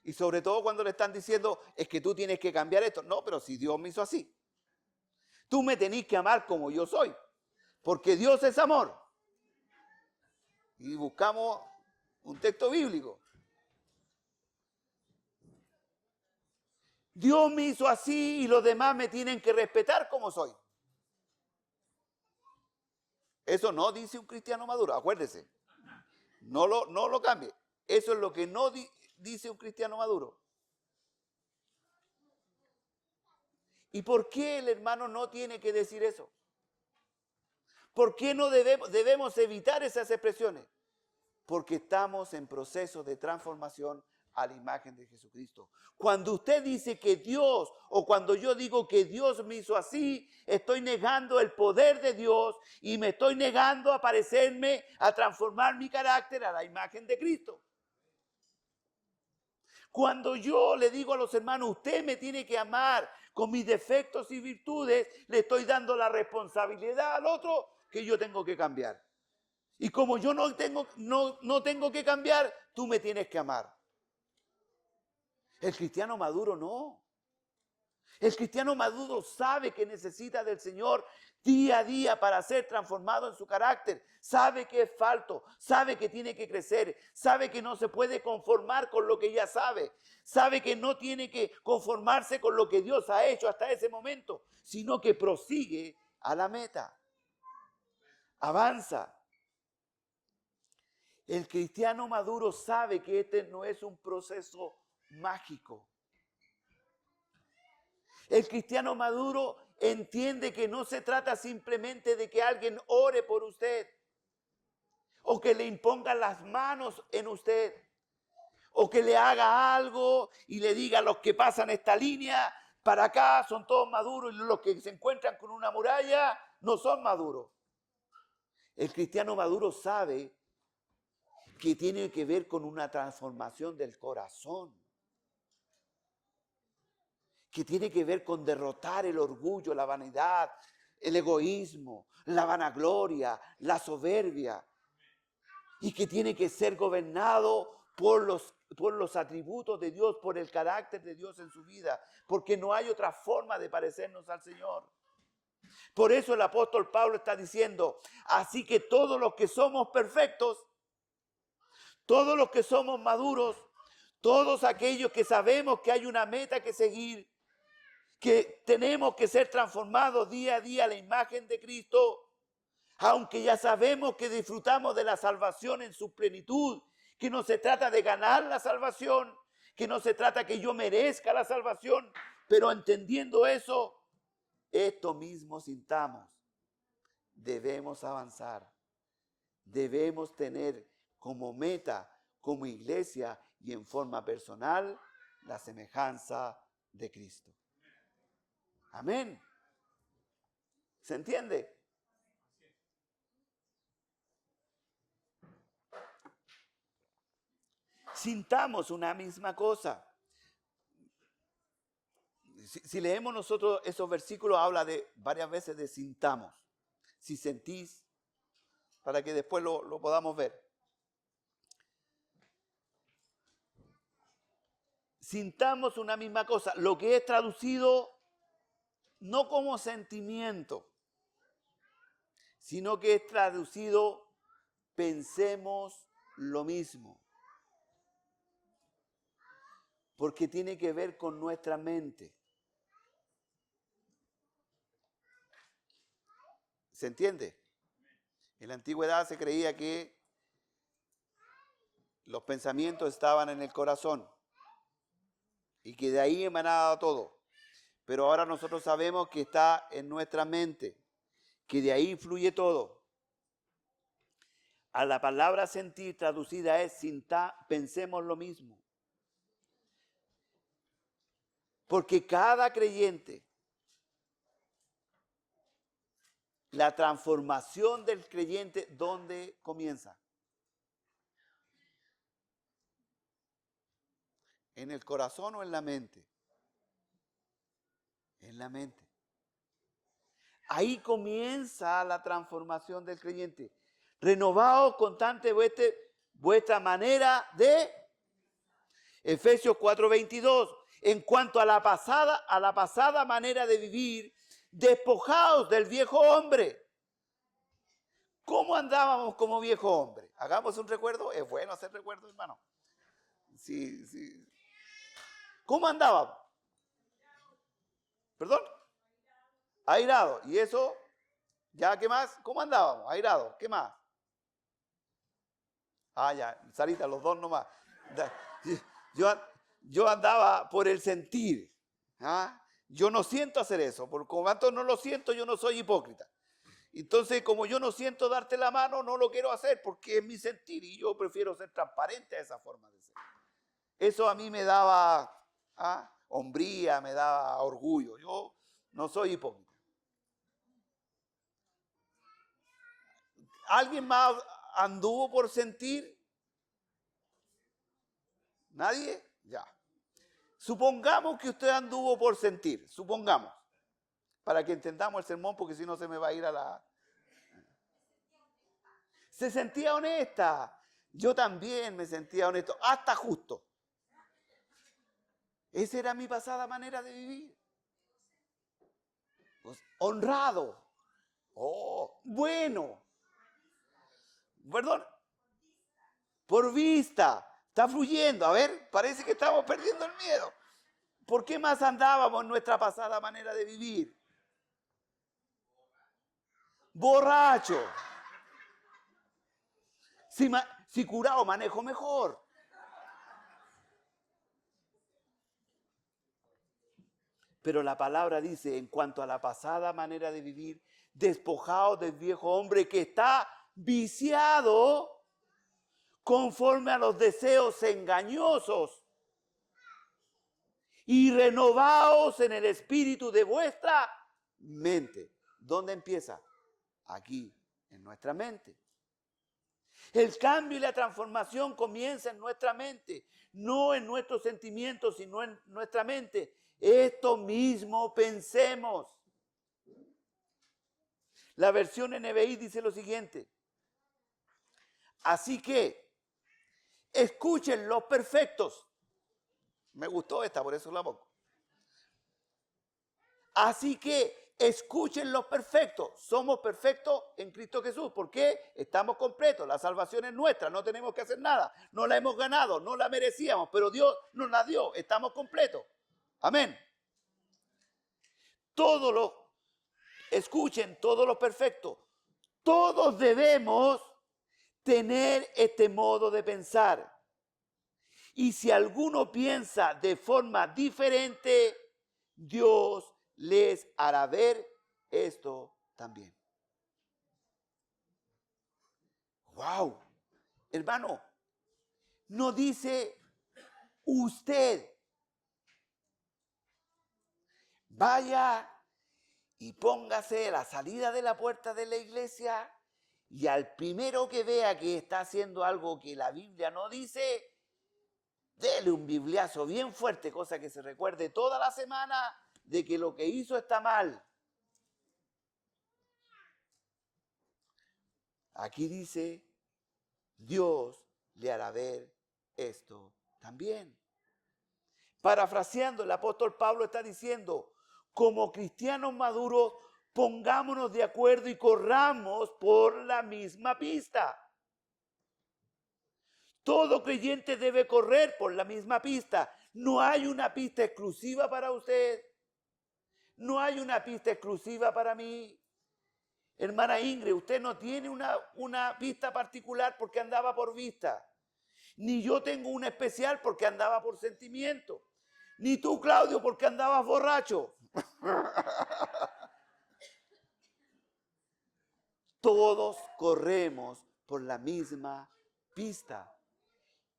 Y sobre todo cuando le están diciendo, es que tú tienes que cambiar esto. No, pero si Dios me hizo así. Tú me tenés que amar como yo soy. Porque Dios es amor. Y buscamos un texto bíblico. Dios me hizo así y los demás me tienen que respetar como soy. Eso no dice un cristiano maduro, acuérdese. No lo cambie. Eso es lo que no dice un cristiano maduro. ¿Y por qué el hermano no tiene que decir eso? ¿Por qué no debemos evitar esas expresiones? Porque estamos en proceso de transformación a la imagen de Jesucristo. Cuando usted dice que Dios, o cuando yo digo que Dios me hizo así, estoy negando el poder de Dios y me estoy negando a parecerme, a transformar mi carácter a la imagen de Cristo. Cuando yo le digo a los hermanos, usted me tiene que amar con mis defectos y virtudes, le estoy dando la responsabilidad al otro que yo tengo que cambiar. Y como yo no tengo que cambiar, tú me tienes que amar. El cristiano maduro no. El cristiano maduro sabe que necesita del Señor día a día para ser transformado en su carácter. Sabe que es falto, sabe que tiene que crecer, sabe que no se puede conformar con lo que ya sabe. Sabe que no tiene que conformarse con lo que Dios ha hecho hasta ese momento, sino que prosigue a la meta. Avanza. El cristiano maduro sabe que este no es un proceso mágico. El cristiano maduro entiende que no se trata simplemente de que alguien ore por usted o que le imponga las manos en usted o que le haga algo y le diga a los que pasan esta línea para acá son todos maduros y los que se encuentran con una muralla no son maduros. El cristiano maduro sabe que tiene que ver con una transformación del corazón, que tiene que ver con derrotar el orgullo, la vanidad, el egoísmo, la vanagloria, la soberbia, y que tiene que ser gobernado por los atributos de Dios, por el carácter de Dios en su vida, porque no hay otra forma de parecernos al Señor. Por eso el apóstol Pablo está diciendo, así que todos los que somos perfectos, todos los que somos maduros, todos aquellos que sabemos que hay una meta que seguir, que tenemos que ser transformados día a día a la imagen de Cristo, aunque ya sabemos que disfrutamos de la salvación en su plenitud, que no se trata de ganar la salvación, que no se trata que yo merezca la salvación, pero entendiendo eso, esto mismo sintamos, debemos avanzar, debemos tener como meta, como iglesia y en forma personal, la semejanza de Cristo. Amén. ¿Se entiende? Sintamos una misma cosa. Si leemos nosotros esos versículos, habla de varias veces de sintamos. Si sentís, para que después lo podamos ver. Sintamos una misma cosa, lo que es traducido no como sentimiento, sino que es traducido pensemos lo mismo. Porque tiene que ver con nuestra mente. ¿Se entiende? En la antigüedad se creía que los pensamientos estaban en el corazón y que de ahí emanaba todo. Pero ahora nosotros sabemos que está en nuestra mente, que de ahí fluye todo. A la palabra sentir traducida es pensemos lo mismo. Porque cada creyente, la transformación del creyente, ¿dónde comienza? ¿En el corazón o en la mente? En la mente. Ahí comienza la transformación del creyente. Renovaos constante vuestra manera de... Efesios 4:22. En cuanto a la pasada manera de vivir, despojaos del viejo hombre. ¿Cómo andábamos como viejo hombre? Hagamos un recuerdo. Es bueno hacer recuerdo, hermano. Sí, sí. ¿Cómo andábamos? ¿Perdón? Airado. ¿Y eso? ¿Ya qué más? ¿Cómo andábamos? Airado. ¿Qué más? Ah, ya. Sarita, los dos nomás. Yo andaba por el sentir. ¿Ah? Yo no siento hacer eso. Por cuanto no lo siento, yo no soy hipócrita. Entonces, como yo no siento darte la mano, no lo quiero hacer porque es mi sentir y yo prefiero ser transparente a esa forma de ser. Eso a mí me daba hombría, me daba orgullo. Yo no soy hipócrita. ¿Alguien más anduvo por sentir? ¿Nadie? Ya. Supongamos que usted anduvo por sentir, supongamos, para que entendamos el sermón, porque si no se me va a ir a la... Se sentía honesta. Yo también me sentía honesto, hasta justo. Esa era mi pasada manera de vivir. Pues, honrado. Oh, bueno. Perdón. Por vista. Está fluyendo. A ver, parece que estamos perdiendo el miedo. ¿Por qué más andábamos en nuestra pasada manera de vivir? Borracho. Si curado, manejo mejor. Pero la palabra dice, en cuanto a la pasada manera de vivir, despojaos del viejo hombre que está viciado conforme a los deseos engañosos y renovaos en el espíritu de vuestra mente. ¿Dónde empieza? Aquí, en nuestra mente. El cambio y la transformación comienza en nuestra mente, no en nuestros sentimientos, sino en nuestra mente. Esto mismo pensemos. La versión NBI dice lo siguiente. Así que, escuchen los perfectos. Me gustó esta, por eso la pongo. Así que, escuchen los perfectos. Somos perfectos en Cristo Jesús. ¿Por qué? Estamos completos. La salvación es nuestra. No tenemos que hacer nada. No la hemos ganado. No la merecíamos. Pero Dios nos la dio. Estamos completos. Amén. Escuchen todos los perfectos. Todos debemos tener este modo de pensar. Y si alguno piensa de forma diferente, Dios les hará ver esto también. ¡Wow! Hermano, no dice usted. Vaya y póngase a la salida de la puerta de la iglesia y al primero que vea que está haciendo algo que la Biblia no dice, dele un bibliazo bien fuerte, cosa que se recuerde toda la semana de que lo que hizo está mal. Aquí dice, Dios le hará ver esto también. Parafraseando, el apóstol Pablo está diciendo, como cristianos maduros, pongámonos de acuerdo y corramos por la misma pista. Todo creyente debe correr por la misma pista. No hay una pista exclusiva para usted. No hay una pista exclusiva para mí. Hermana Ingrid, usted no tiene una pista particular porque andaba por vista. Ni yo tengo una especial porque andaba por sentimiento. Ni tú, Claudio, porque andabas borracho. Todos corremos por la misma pista.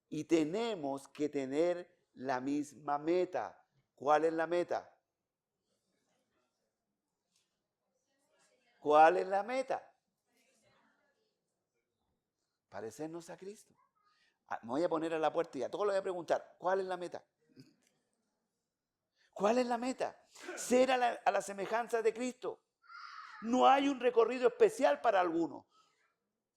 Y tenemos que tener la misma meta. ¿Cuál es la meta? ¿Cuál es la meta? Parecernos a Cristo. Me voy a poner a la puerta y a todos les voy a preguntar, ¿cuál es la meta? ¿Cuál es la meta? Ser a la semejanza de Cristo. No hay un recorrido especial para algunos.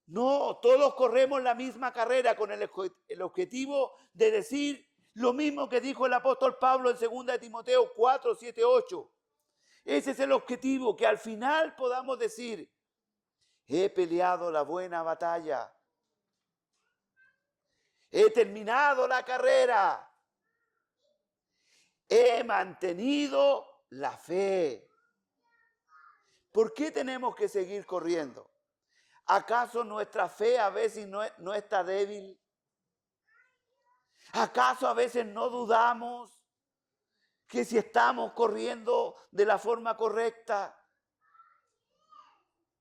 No, todos corremos la misma carrera con el objetivo de decir lo mismo que dijo el apóstol Pablo en 2 de Timoteo 4, 7, 8. Ese es el objetivo, que al final podamos decir, he peleado la buena batalla, he terminado la carrera, he mantenido la fe. ¿Por qué tenemos que seguir corriendo? ¿Acaso nuestra fe a veces no está débil? ¿Acaso a veces no dudamos que si estamos corriendo de la forma correcta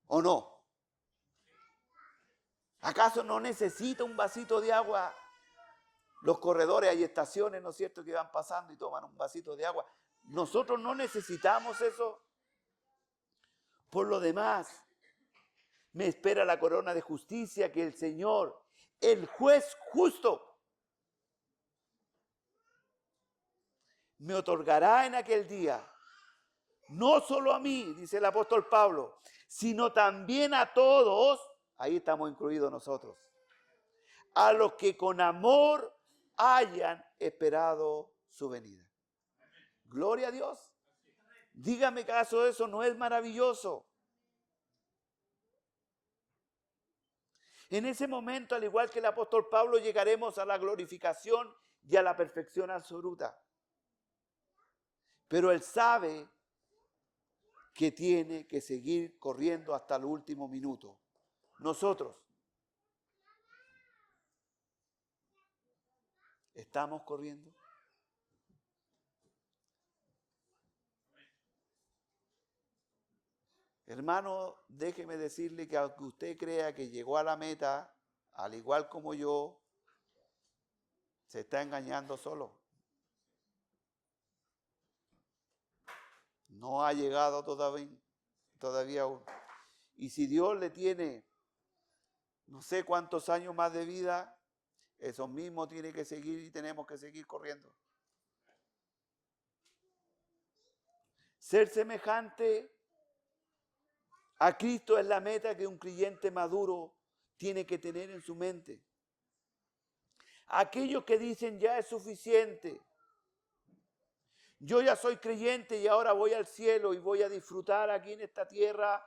o no? ¿Acaso no necesita un vasito de agua? Los corredores, hay estaciones, ¿no es cierto?, que van pasando y toman un vasito de agua. Nosotros no necesitamos eso. Por lo demás, me espera la corona de justicia que el Señor, el juez justo, me otorgará en aquel día. No solo a mí, dice el apóstol Pablo, sino también a todos, ahí estamos incluidos nosotros, a los que con amor hayan esperado su venida. Gloria a Dios. Dígame, ¿acaso eso no es maravilloso? En ese momento, al igual que el apóstol Pablo, llegaremos a la glorificación y a la perfección absoluta. Pero él sabe que tiene que seguir corriendo hasta el último minuto. Nosotros estamos corriendo. Hermano, déjeme decirle que aunque usted crea que llegó a la meta, al igual como yo, se está engañando solo. No ha llegado todavía aún. Y si Dios le tiene no sé cuántos años más de vida, eso mismo tiene que seguir y tenemos que seguir corriendo. Ser semejante a Cristo es la meta que un creyente maduro tiene que tener en su mente. Aquellos que dicen ya es suficiente, yo ya soy creyente y ahora voy al cielo y voy a disfrutar aquí en esta tierra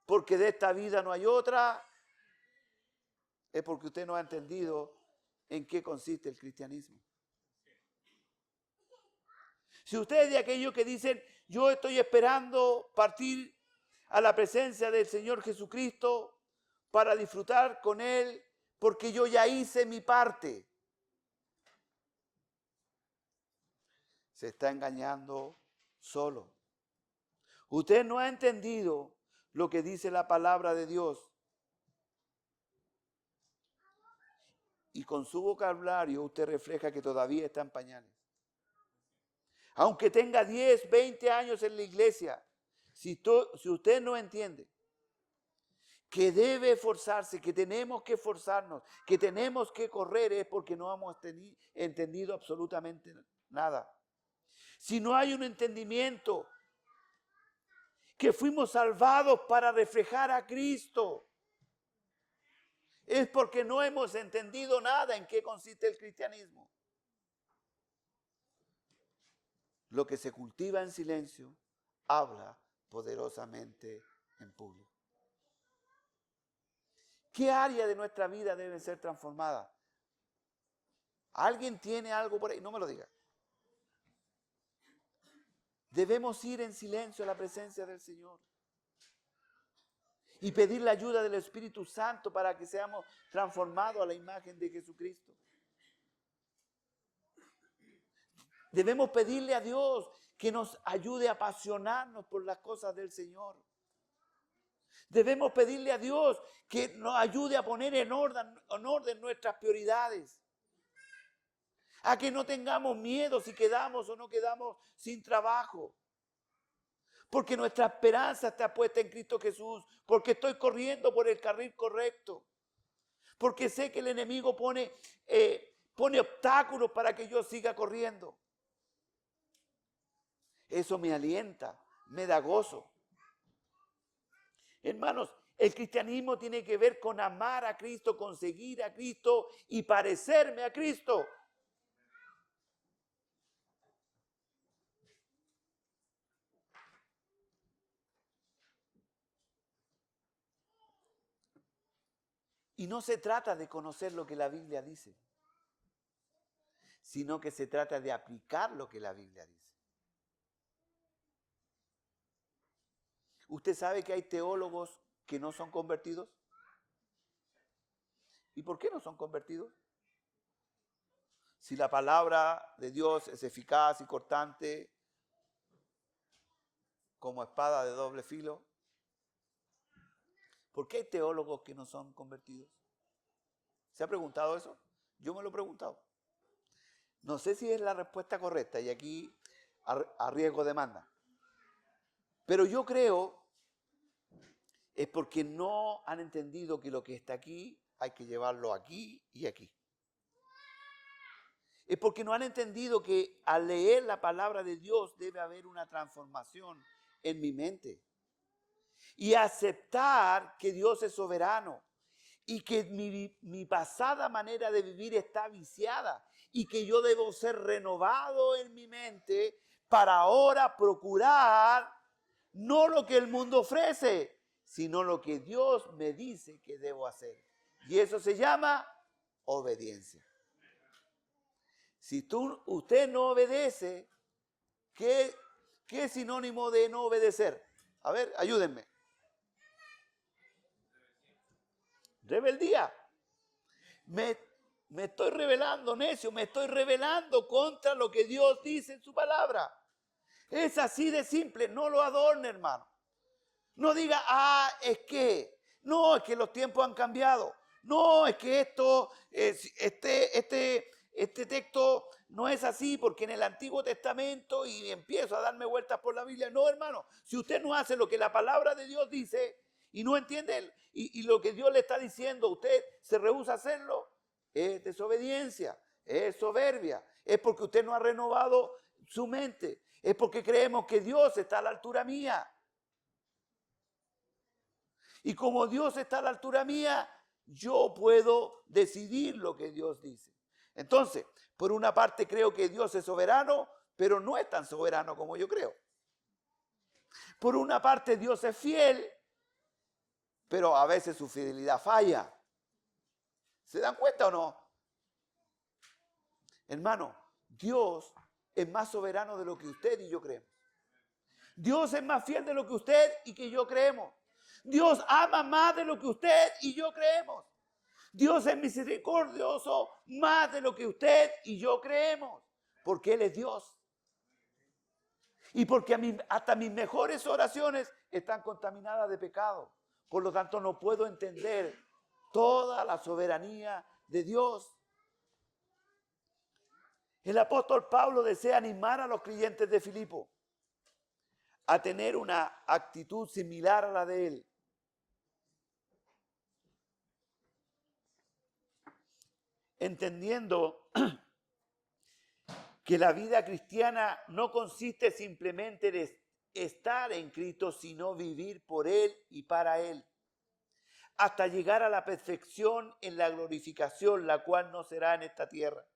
porque de esta vida no hay otra, es porque usted no ha entendido en qué consiste el cristianismo. Si usted es de aquellos que dicen, yo estoy esperando partir a la presencia del Señor Jesucristo para disfrutar con Él, porque yo ya hice mi parte, se está engañando solo. Usted no ha entendido lo que dice la palabra de Dios. Y con su vocabulario usted refleja que todavía está en pañales. Aunque tenga 10, 20 años en la iglesia, si usted no entiende que debe esforzarse, que tenemos que esforzarnos, que tenemos que correr, es porque no hemos entendido absolutamente nada. Si no hay un entendimiento que fuimos salvados para reflejar a Cristo, es porque no hemos entendido nada en qué consiste el cristianismo. Lo que se cultiva en silencio habla poderosamente en público. ¿Qué área de nuestra vida debe ser transformada? ¿Alguien tiene algo por ahí? No me lo diga. Debemos ir en silencio a la presencia del Señor y pedir la ayuda del Espíritu Santo para que seamos transformados a la imagen de Jesucristo. Debemos pedirle a Dios que nos ayude a apasionarnos por las cosas del Señor. Debemos pedirle a Dios que nos ayude a poner en orden nuestras prioridades. A que no tengamos miedo si quedamos o no quedamos sin trabajo. Porque nuestra esperanza está puesta en Cristo Jesús. Porque estoy corriendo por el carril correcto. Porque sé que el enemigo pone obstáculos para que yo siga corriendo. Eso me alienta, me da gozo. Hermanos, el cristianismo tiene que ver con amar a Cristo, con seguir a Cristo y parecerme a Cristo. Y no se trata de conocer lo que la Biblia dice, sino que se trata de aplicar lo que la Biblia dice. ¿Usted sabe que hay teólogos que no son convertidos? ¿Y por qué no son convertidos? Si la palabra de Dios es eficaz y cortante como espada de doble filo, ¿por qué hay teólogos que no son convertidos? ¿Se ha preguntado eso? Yo me lo he preguntado. No sé si es la respuesta correcta y aquí arriesgo demanda. Pero yo creo es porque no han entendido que lo que está aquí hay que llevarlo aquí y aquí. Es porque no han entendido que al leer la palabra de Dios debe haber una transformación en mi mente. Y aceptar que Dios es soberano y que mi pasada manera de vivir está viciada y que yo debo ser renovado en mi mente para ahora procurar no lo que el mundo ofrece, sino lo que Dios me dice que debo hacer. Y eso se llama obediencia. Si usted no obedece, ¿qué es sinónimo de no obedecer? A ver, ayúdenme. Rebeldía. Me estoy rebelando, necio, me estoy rebelando contra lo que Dios dice en su palabra. Es así de simple, no lo adorne, hermano. No diga, es que los tiempos han cambiado. No, es que este texto no es así porque en el Antiguo Testamento y empiezo a darme vueltas por la Biblia. No, hermano, si usted no hace lo que la palabra de Dios dice y no entiende y lo que Dios le está diciendo, usted se rehúsa a hacerlo, es desobediencia, es soberbia, es porque usted no ha renovado su mente, es porque creemos que Dios está a la altura mía. Y como Dios está a la altura mía, yo puedo decidir lo que Dios dice. Entonces, por una parte creo que Dios es soberano, pero no es tan soberano como yo creo. Por una parte Dios es fiel, pero a veces su fidelidad falla. ¿Se dan cuenta o no? Hermano, Dios es más soberano de lo que usted y yo creemos. Dios es más fiel de lo que usted y que yo creemos. Dios ama más de lo que usted y yo creemos. Dios es misericordioso más de lo que usted y yo creemos. Porque Él es Dios. Y porque hasta mis mejores oraciones están contaminadas de pecado. Por lo tanto, no puedo entender toda la soberanía de Dios. El apóstol Pablo desea animar a los creyentes de Filipo a tener una actitud similar a la de él. Entendiendo que la vida cristiana no consiste simplemente en estar en Cristo, sino vivir por Él y para Él, hasta llegar a la perfección en la glorificación, la cual no será en esta tierra,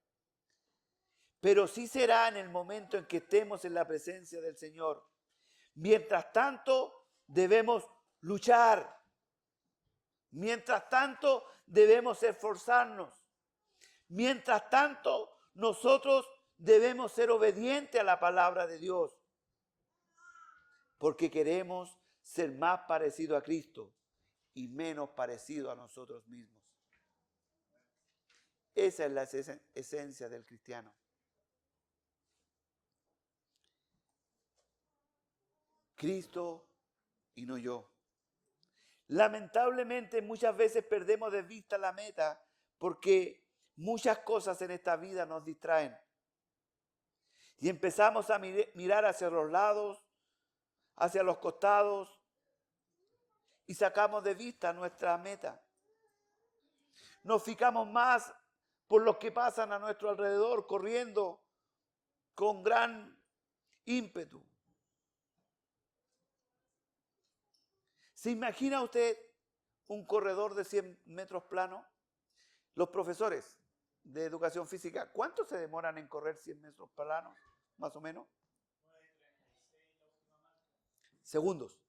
pero sí será en el momento en que estemos en la presencia del Señor. Mientras tanto, debemos luchar. Mientras tanto, debemos esforzarnos. Mientras tanto, nosotros debemos ser obedientes a la palabra de Dios. Porque queremos ser más parecidos a Cristo y menos parecidos a nosotros mismos. Esa es la esencia del cristiano. Cristo y no yo. Lamentablemente muchas veces perdemos de vista la meta porque muchas cosas en esta vida nos distraen. Y empezamos a mirar hacia los lados, hacia los costados y sacamos de vista nuestra meta. Nos fijamos más por lo que pasan a nuestro alrededor, corriendo con gran ímpetu. ¿Se imagina usted un corredor de 100 metros plano? Los profesores de educación física, ¿cuánto se demoran en correr 100 metros planos, más o menos? Segundos.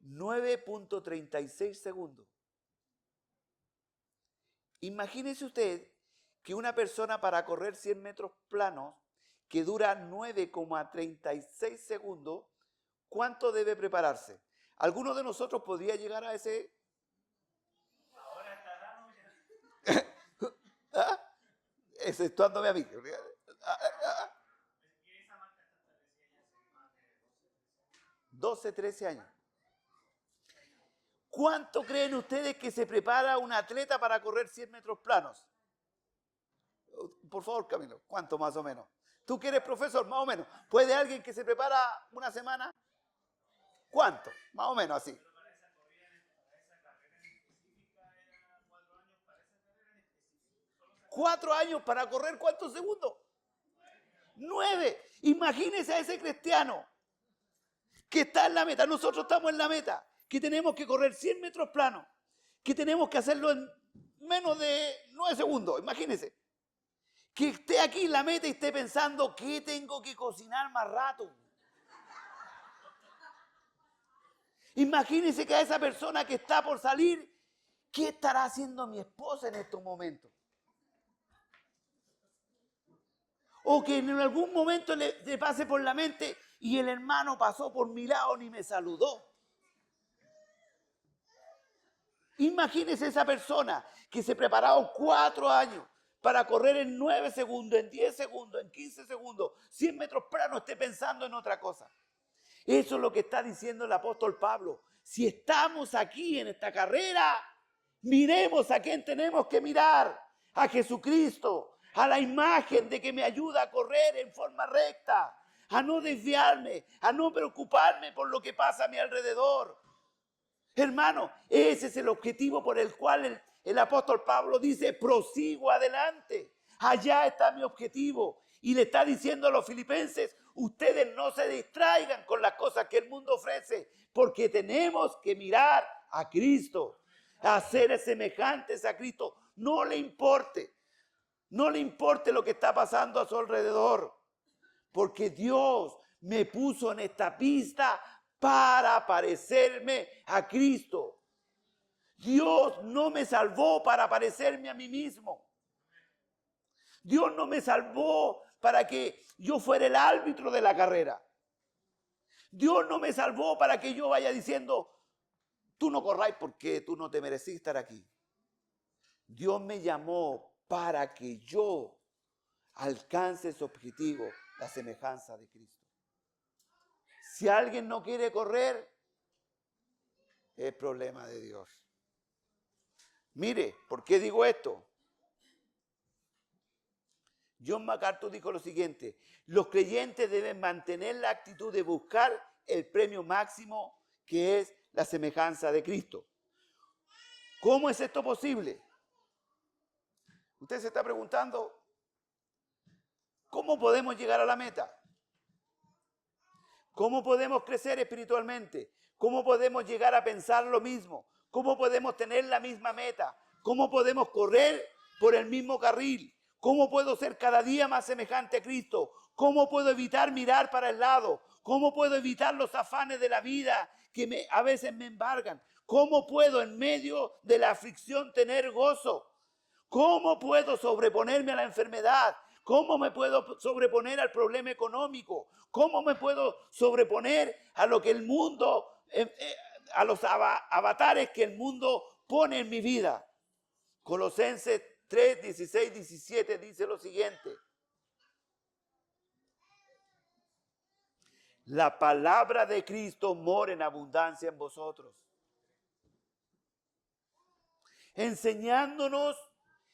9.36 segundos. Imagínese usted que una persona para correr 100 metros planos, que dura 9,36 segundos, ¿cuánto debe prepararse? ¿Alguno de nosotros podría llegar a ese? Ahora está raro ya. ¿Ah? Exceptuándome a mí. Esa marca está establecida ya hace más de 12, 13 años. ¿Cuánto creen ustedes que se prepara un atleta para correr 100 metros planos? Por favor, Camilo, ¿cuánto más o menos? Tú que eres profesor, más o menos. ¿Puede alguien que se prepara una semana? ¿Cuánto? Más o menos así. Pero para esa corrida, para esa carrera en específica, era 4 años para esa carrera en específico. 4 años para correr, ¿cuántos segundos? 9. Imagínese a ese cristiano que está en la meta. Nosotros estamos en la meta, que tenemos que correr 100 metros planos, que tenemos que hacerlo en menos de 9 segundos. Imagínese. Que esté aquí en la meta y esté pensando, ¿qué tengo que cocinar más rato? Imagínese que a esa persona que está por salir, ¿qué estará haciendo mi esposa en estos momentos? O que en algún momento le pase por la mente y el hermano pasó por mi lado ni me saludó. Imagínese esa persona que se preparó 4 años para correr en 9 segundos, en 10 segundos, en 15 segundos, 100 metros planos, esté pensando en otra cosa. Eso es lo que está diciendo el apóstol Pablo. Si estamos aquí en esta carrera, miremos a quién tenemos que mirar. A Jesucristo, a la imagen de que me ayuda a correr en forma recta, a no desviarme, a no preocuparme por lo que pasa a mi alrededor. Hermano, ese es el objetivo por el cual el apóstol Pablo dice, prosigo adelante. Allá está mi objetivo. Y le está diciendo a los filipenses, ustedes no se distraigan con las cosas que el mundo ofrece, porque tenemos que mirar a Cristo, a ser semejantes a Cristo. No le importe lo que está pasando a su alrededor, porque Dios me puso en esta pista para parecerme a Cristo. Dios no me salvó para parecerme a mí mismo. Dios no me salvó para que yo fuera el árbitro de la carrera. Dios no me salvó para que yo vaya diciendo, tú no corráis porque tú no te merecís estar aquí. Dios me llamó para que yo alcance ese objetivo, la semejanza de Cristo. Si alguien no quiere correr, es problema de Dios. Mire, ¿por qué digo esto? John MacArthur dijo lo siguiente, los creyentes deben mantener la actitud de buscar el premio máximo que es la semejanza de Cristo. ¿Cómo es esto posible? Usted se está preguntando, ¿cómo podemos llegar a la meta? ¿Cómo podemos crecer espiritualmente? ¿Cómo podemos llegar a pensar lo mismo? ¿Cómo podemos tener la misma meta? ¿Cómo podemos correr por el mismo carril? ¿Cómo puedo ser cada día más semejante a Cristo? ¿Cómo puedo evitar mirar para el lado? ¿Cómo puedo evitar los afanes de la vida que a veces me embargan? ¿Cómo puedo en medio de la aflicción tener gozo? ¿Cómo puedo sobreponerme a la enfermedad? ¿Cómo me puedo sobreponer al problema económico? ¿Cómo me puedo sobreponer a lo que el mundo, a los avatares que el mundo pone en mi vida? Colosenses 3, 16, 17 dice lo siguiente. La palabra de Cristo mora en abundancia en vosotros. enseñándonos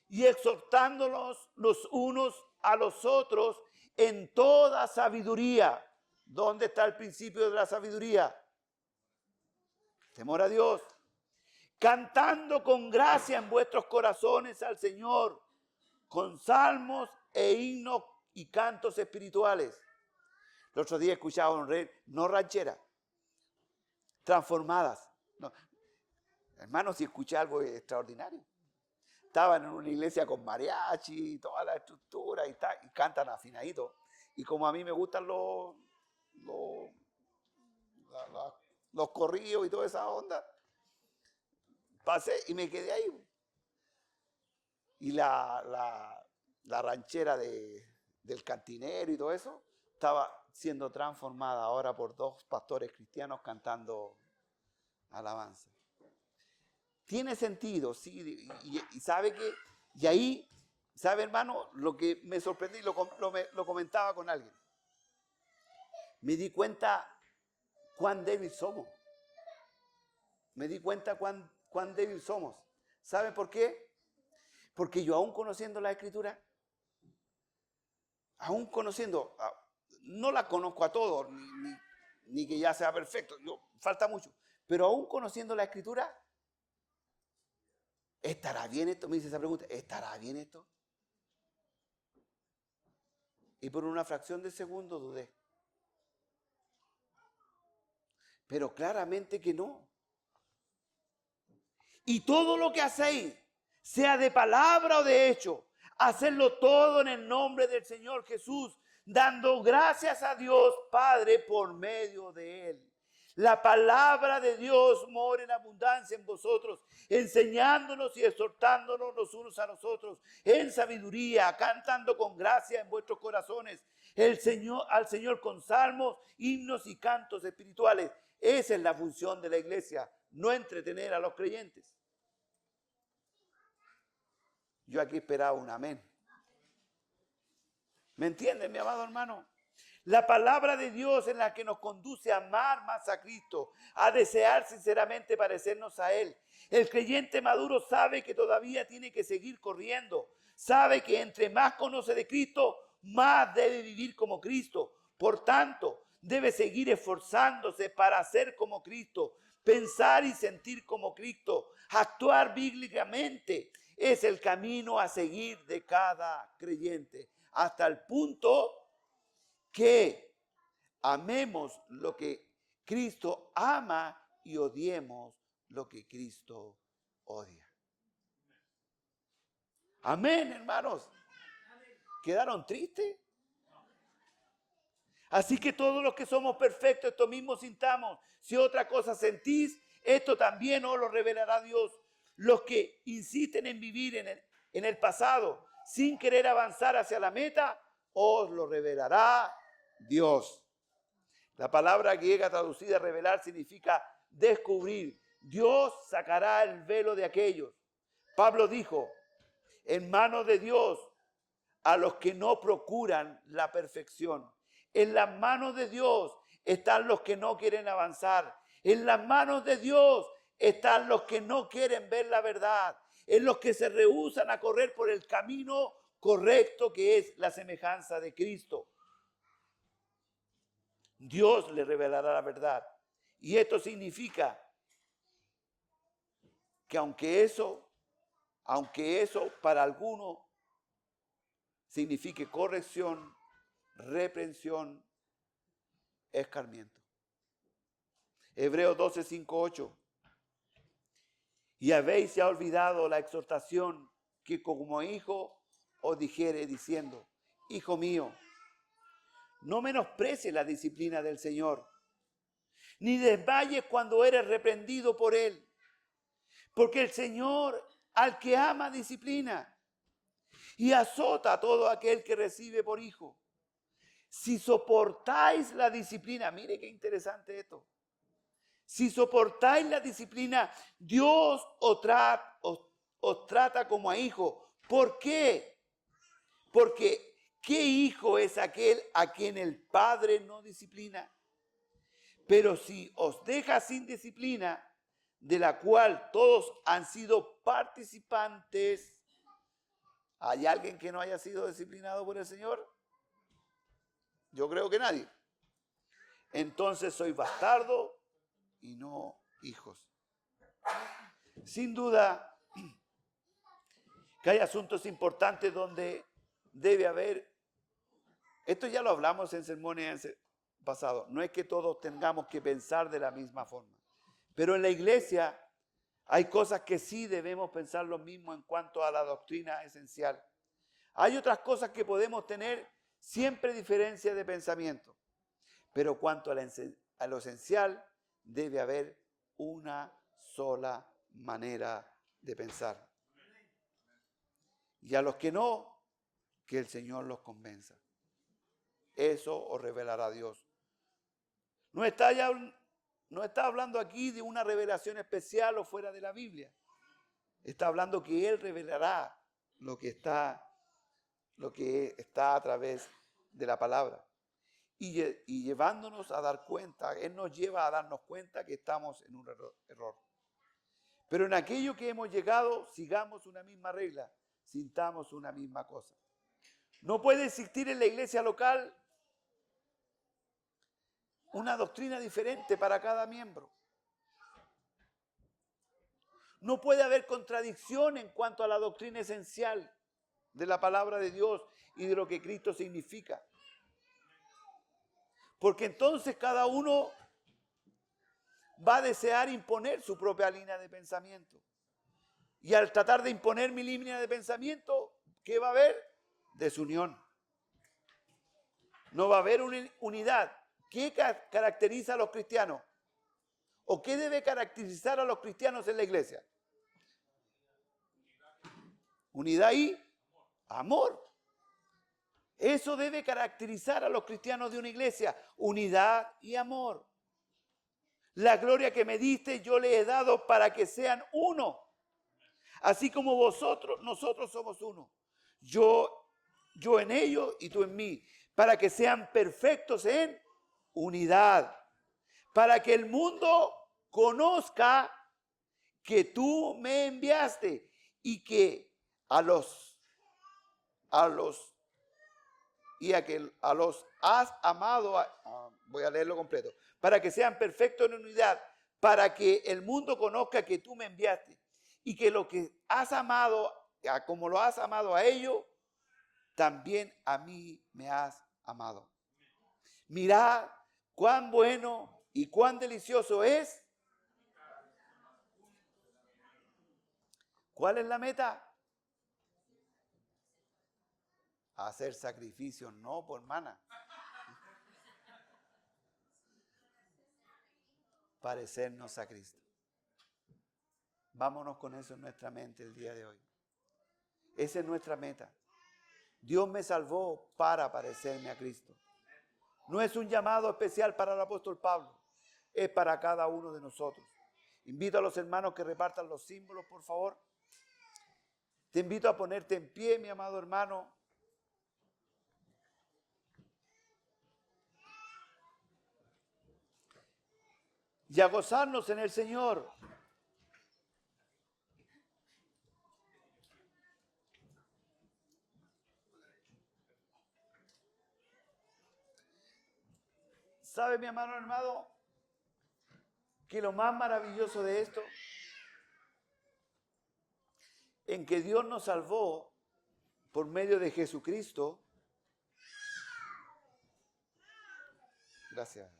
y exhortándonos los unos a los otros en toda sabiduría. ¿Dónde está el principio de la sabiduría? Temor a Dios. Cantando con gracia en vuestros corazones al Señor, con salmos e himnos y cantos espirituales. El otro día escuchaba un rey, no ranchera, transformadas. No. Hermano, si escuché algo extraordinario. Estaban en una iglesia con mariachi y toda la estructura y cantan afinadito. Y como a mí me gustan los corridos y toda esa onda, pasé y me quedé ahí. Y la ranchera del cantinero y todo eso estaba siendo transformada ahora por 2 pastores cristianos cantando alabanza. Tiene sentido, sí, y sabe que, y ahí, sabe hermano, lo que me sorprendí, lo comentaba con alguien. Me di cuenta cuán débil somos. Me di cuenta cuán débil somos. ¿Saben por qué? Porque yo aún conociendo la Escritura, aún conociendo, no la conozco a todos, ni que ya sea perfecto, falta mucho, pero aún conociendo la Escritura, ¿estará bien esto? Me hice esa pregunta, ¿estará bien esto? Y por una fracción de segundo dudé. Pero claramente que no. Y todo lo que hacéis, sea de palabra o de hecho, hacedlo todo en el nombre del Señor Jesús, dando gracias a Dios Padre por medio de Él. La palabra de Dios mora en abundancia en vosotros, enseñándonos y exhortándonos los unos a los otros en sabiduría, cantando con gracia en vuestros corazones al Señor con salmos, himnos y cantos espirituales. Esa es la función de la iglesia, no entretener a los creyentes. Yo aquí esperaba un amén. ¿Me entienden, mi amado hermano? La palabra de Dios es la que nos conduce a amar más a Cristo, a desear sinceramente parecernos a Él. El creyente maduro sabe que todavía tiene que seguir corriendo. Sabe que entre más conoce de Cristo, más debe vivir como Cristo. Por tanto, debe seguir esforzándose para ser como Cristo, pensar y sentir como Cristo, actuar bíblicamente. Es el camino a seguir de cada creyente, hasta el punto que amemos lo que Cristo ama y odiemos lo que Cristo odia. Amén, hermanos. ¿Quedaron tristes? Así que todos los que somos perfectos, esto mismo sintamos. Si otra cosa sentís, esto también os lo revelará Dios. Los que insisten en vivir en el pasado sin querer avanzar hacia la meta, os lo revelará Dios. La palabra griega traducida revelar significa descubrir. Dios sacará el velo de aquellos. Pablo dijo, en manos de Dios a los que no procuran la perfección. En las manos de Dios están los que no quieren avanzar. En las manos de Dios están los que no quieren ver la verdad. En los que se rehúsan a correr por el camino correcto que es la semejanza de Cristo. Dios le revelará la verdad. Y esto significa que aunque eso para algunos signifique corrección, reprensión, escarmiento. Hebreos 12, 5, 8. Y habéis ya olvidado la exhortación que como hijo os dijere diciendo, hijo mío, no menosprecies la disciplina del Señor, ni desmayes cuando eres reprendido por Él, porque el Señor al que ama disciplina y azota a todo aquel que recibe por hijo. Si soportáis la disciplina, mire qué interesante esto. Si soportáis la disciplina, Dios os trata como a hijo. ¿Por qué? Porque ¿qué hijo es aquel a quien el Padre no disciplina? Pero si os deja sin disciplina, de la cual todos han sido participantes. ¿Hay alguien que no haya sido disciplinado por el Señor? Yo creo que nadie. Entonces soy bastardo y no hijos. Sin duda que hay asuntos importantes donde debe haber, esto ya lo hablamos en sermones pasados, no es que todos tengamos que pensar de la misma forma, pero en la iglesia hay cosas que sí debemos pensar lo mismo en cuanto a la doctrina esencial. Hay otras cosas que podemos tener siempre diferencia de pensamiento, pero cuanto a lo esencial debe haber una sola manera de pensar. Y a los que no, que el Señor los convenza. Eso os revelará Dios. No está hablando aquí de una revelación especial o fuera de la Biblia. Está hablando que Él revelará lo que está a través de la palabra. Y llevándonos a dar cuenta, Él nos lleva a darnos cuenta que estamos en un error. Pero en aquello que hemos llegado, sigamos una misma regla, sintamos una misma cosa. No puede existir en la iglesia local una doctrina diferente para cada miembro. No puede haber contradicción en cuanto a la doctrina esencial de la palabra de Dios y de lo que Cristo significa. Porque entonces cada uno va a desear imponer su propia línea de pensamiento. Y al tratar de imponer mi línea de pensamiento, ¿qué va a haber? Desunión. No va a haber unidad. ¿Qué caracteriza a los cristianos? ¿O qué debe caracterizar a los cristianos en la iglesia? Unidad y amor. Eso debe caracterizar a los cristianos de una iglesia. Unidad y amor. La gloria que me diste yo le he dado para que sean uno. Así como nosotros somos uno. Yo en ellos y tú en mí. Para que sean perfectos en unidad. Para que el mundo conozca que tú me enviaste y que a los has amado, voy a leerlo completo, para que sean perfectos en unidad, para que el mundo conozca que tú me enviaste y que lo que has amado, como lo has amado a ellos, también a mí me has amado. Mirad cuán bueno y cuán delicioso es. ¿Cuál es la meta? Hacer sacrificios, no por mana. Parecernos a Cristo. Vámonos con eso en nuestra mente el día de hoy. Esa es nuestra meta. Dios me salvó para parecerme a Cristo. No es un llamado especial para el apóstol Pablo, es para cada uno de nosotros. Invito a los hermanos que repartan los símbolos, por favor. Te invito a ponerte en pie, mi amado hermano. Y a gozarnos en el Señor. ¿Sabe, mi hermano, que lo más maravilloso de esto, en que Dios nos salvó por medio de Jesucristo? Gracias.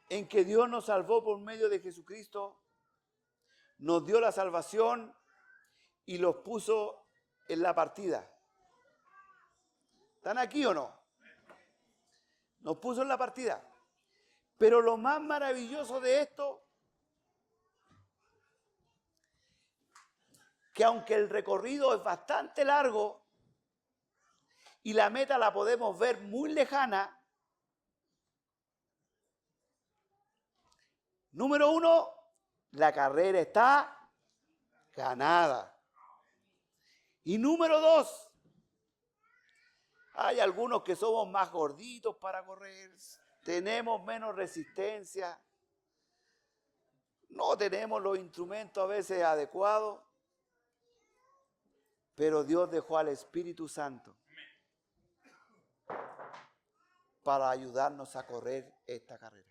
En que Dios nos salvó por medio de Jesucristo, nos dio la salvación y los puso en la partida. ¿Están aquí o no? Nos puso en la partida. Pero lo más maravilloso de esto, que aunque el recorrido es bastante largo y la meta la podemos ver muy lejana, número uno, la carrera está ganada. Y número dos, Hay algunos que somos más gorditos para correr, tenemos menos resistencia, no tenemos los instrumentos a veces adecuados, pero Dios dejó al Espíritu Santo para ayudarnos a correr esta carrera.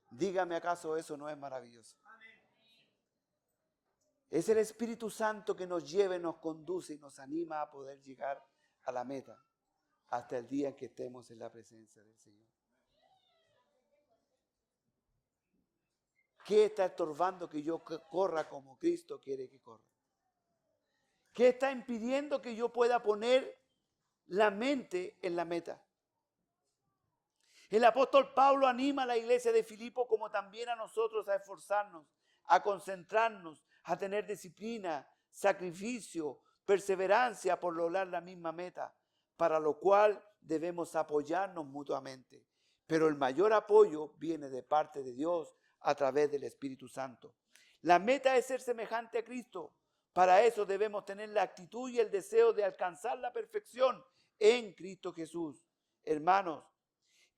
Dígame, ¿acaso eso no es maravilloso? Es el Espíritu Santo que nos lleva y nos conduce y nos anima a poder llegar a la meta hasta el día en que estemos en la presencia del Señor. ¿Qué está estorbando que yo corra como Cristo quiere que corra? ¿Qué está impidiendo que yo pueda poner la mente en la meta? El apóstol Pablo anima a la iglesia de Filipo como también a nosotros a esforzarnos, a concentrarnos, a tener disciplina, sacrificio, perseverancia por lograr la misma meta, para lo cual debemos apoyarnos mutuamente. Pero el mayor apoyo viene de parte de Dios a través del Espíritu Santo. La meta es ser semejante a Cristo. Para eso debemos tener la actitud y el deseo de alcanzar la perfección en Cristo Jesús. Hermanos,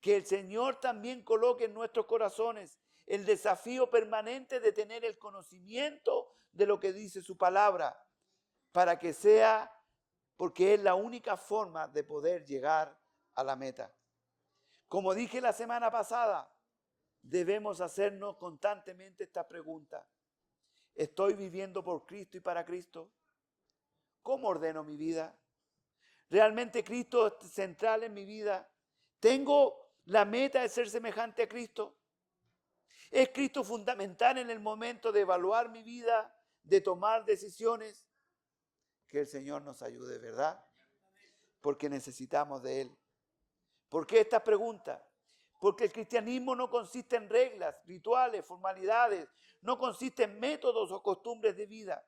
que el Señor también coloque en nuestros corazones el desafío permanente de tener el conocimiento de lo que dice su palabra, para que sea, porque es la única forma de poder llegar a la meta. Como dije la semana pasada, debemos hacernos constantemente esta pregunta: ¿estoy viviendo por Cristo y para Cristo? ¿Cómo ordeno mi vida? ¿Realmente Cristo es central en mi vida? ¿Tengo la meta de ser semejante a Cristo? ¿Es Cristo fundamental en el momento de evaluar mi vida, de tomar decisiones? Que el Señor nos ayude, ¿verdad? Porque necesitamos de Él. ¿Por qué esta pregunta? Porque el cristianismo no consiste en reglas, rituales, formalidades, no consiste en métodos o costumbres de vida,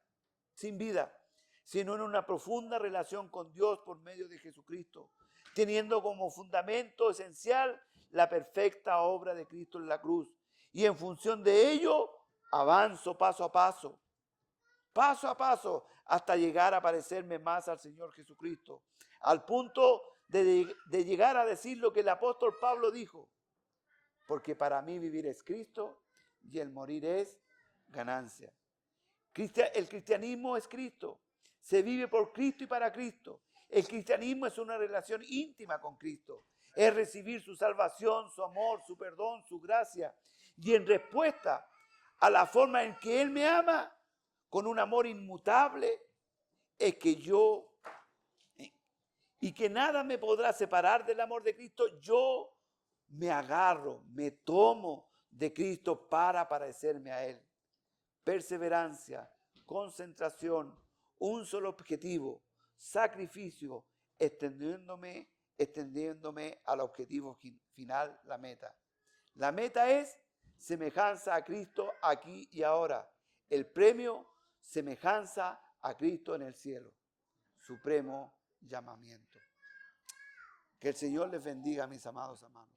sin vida, sino en una profunda relación con Dios por medio de Jesucristo, teniendo como fundamento esencial la perfecta obra de Cristo en la cruz. Y en función de ello, avanzo paso a paso, hasta llegar a parecerme más al Señor Jesucristo, al punto de llegar a decir lo que el apóstol Pablo dijo: porque para mí vivir es Cristo y el morir es ganancia. El cristianismo es Cristo, se vive por Cristo y para Cristo. El cristianismo es una relación íntima con Cristo, es recibir su salvación, su amor, su perdón, su gracia, y en respuesta a la forma en que Él me ama, con un amor inmutable, es que yo, y que nada me podrá separar del amor de Cristo, yo me agarro, me tomo de Cristo para parecerme a Él. Perseverancia, concentración, un solo objetivo, sacrificio, extendiéndome al objetivo final, la meta. La meta es semejanza a Cristo aquí y ahora. El premio, semejanza a Cristo en el cielo. Supremo llamamiento. Que el Señor les bendiga, mis amados hermanos.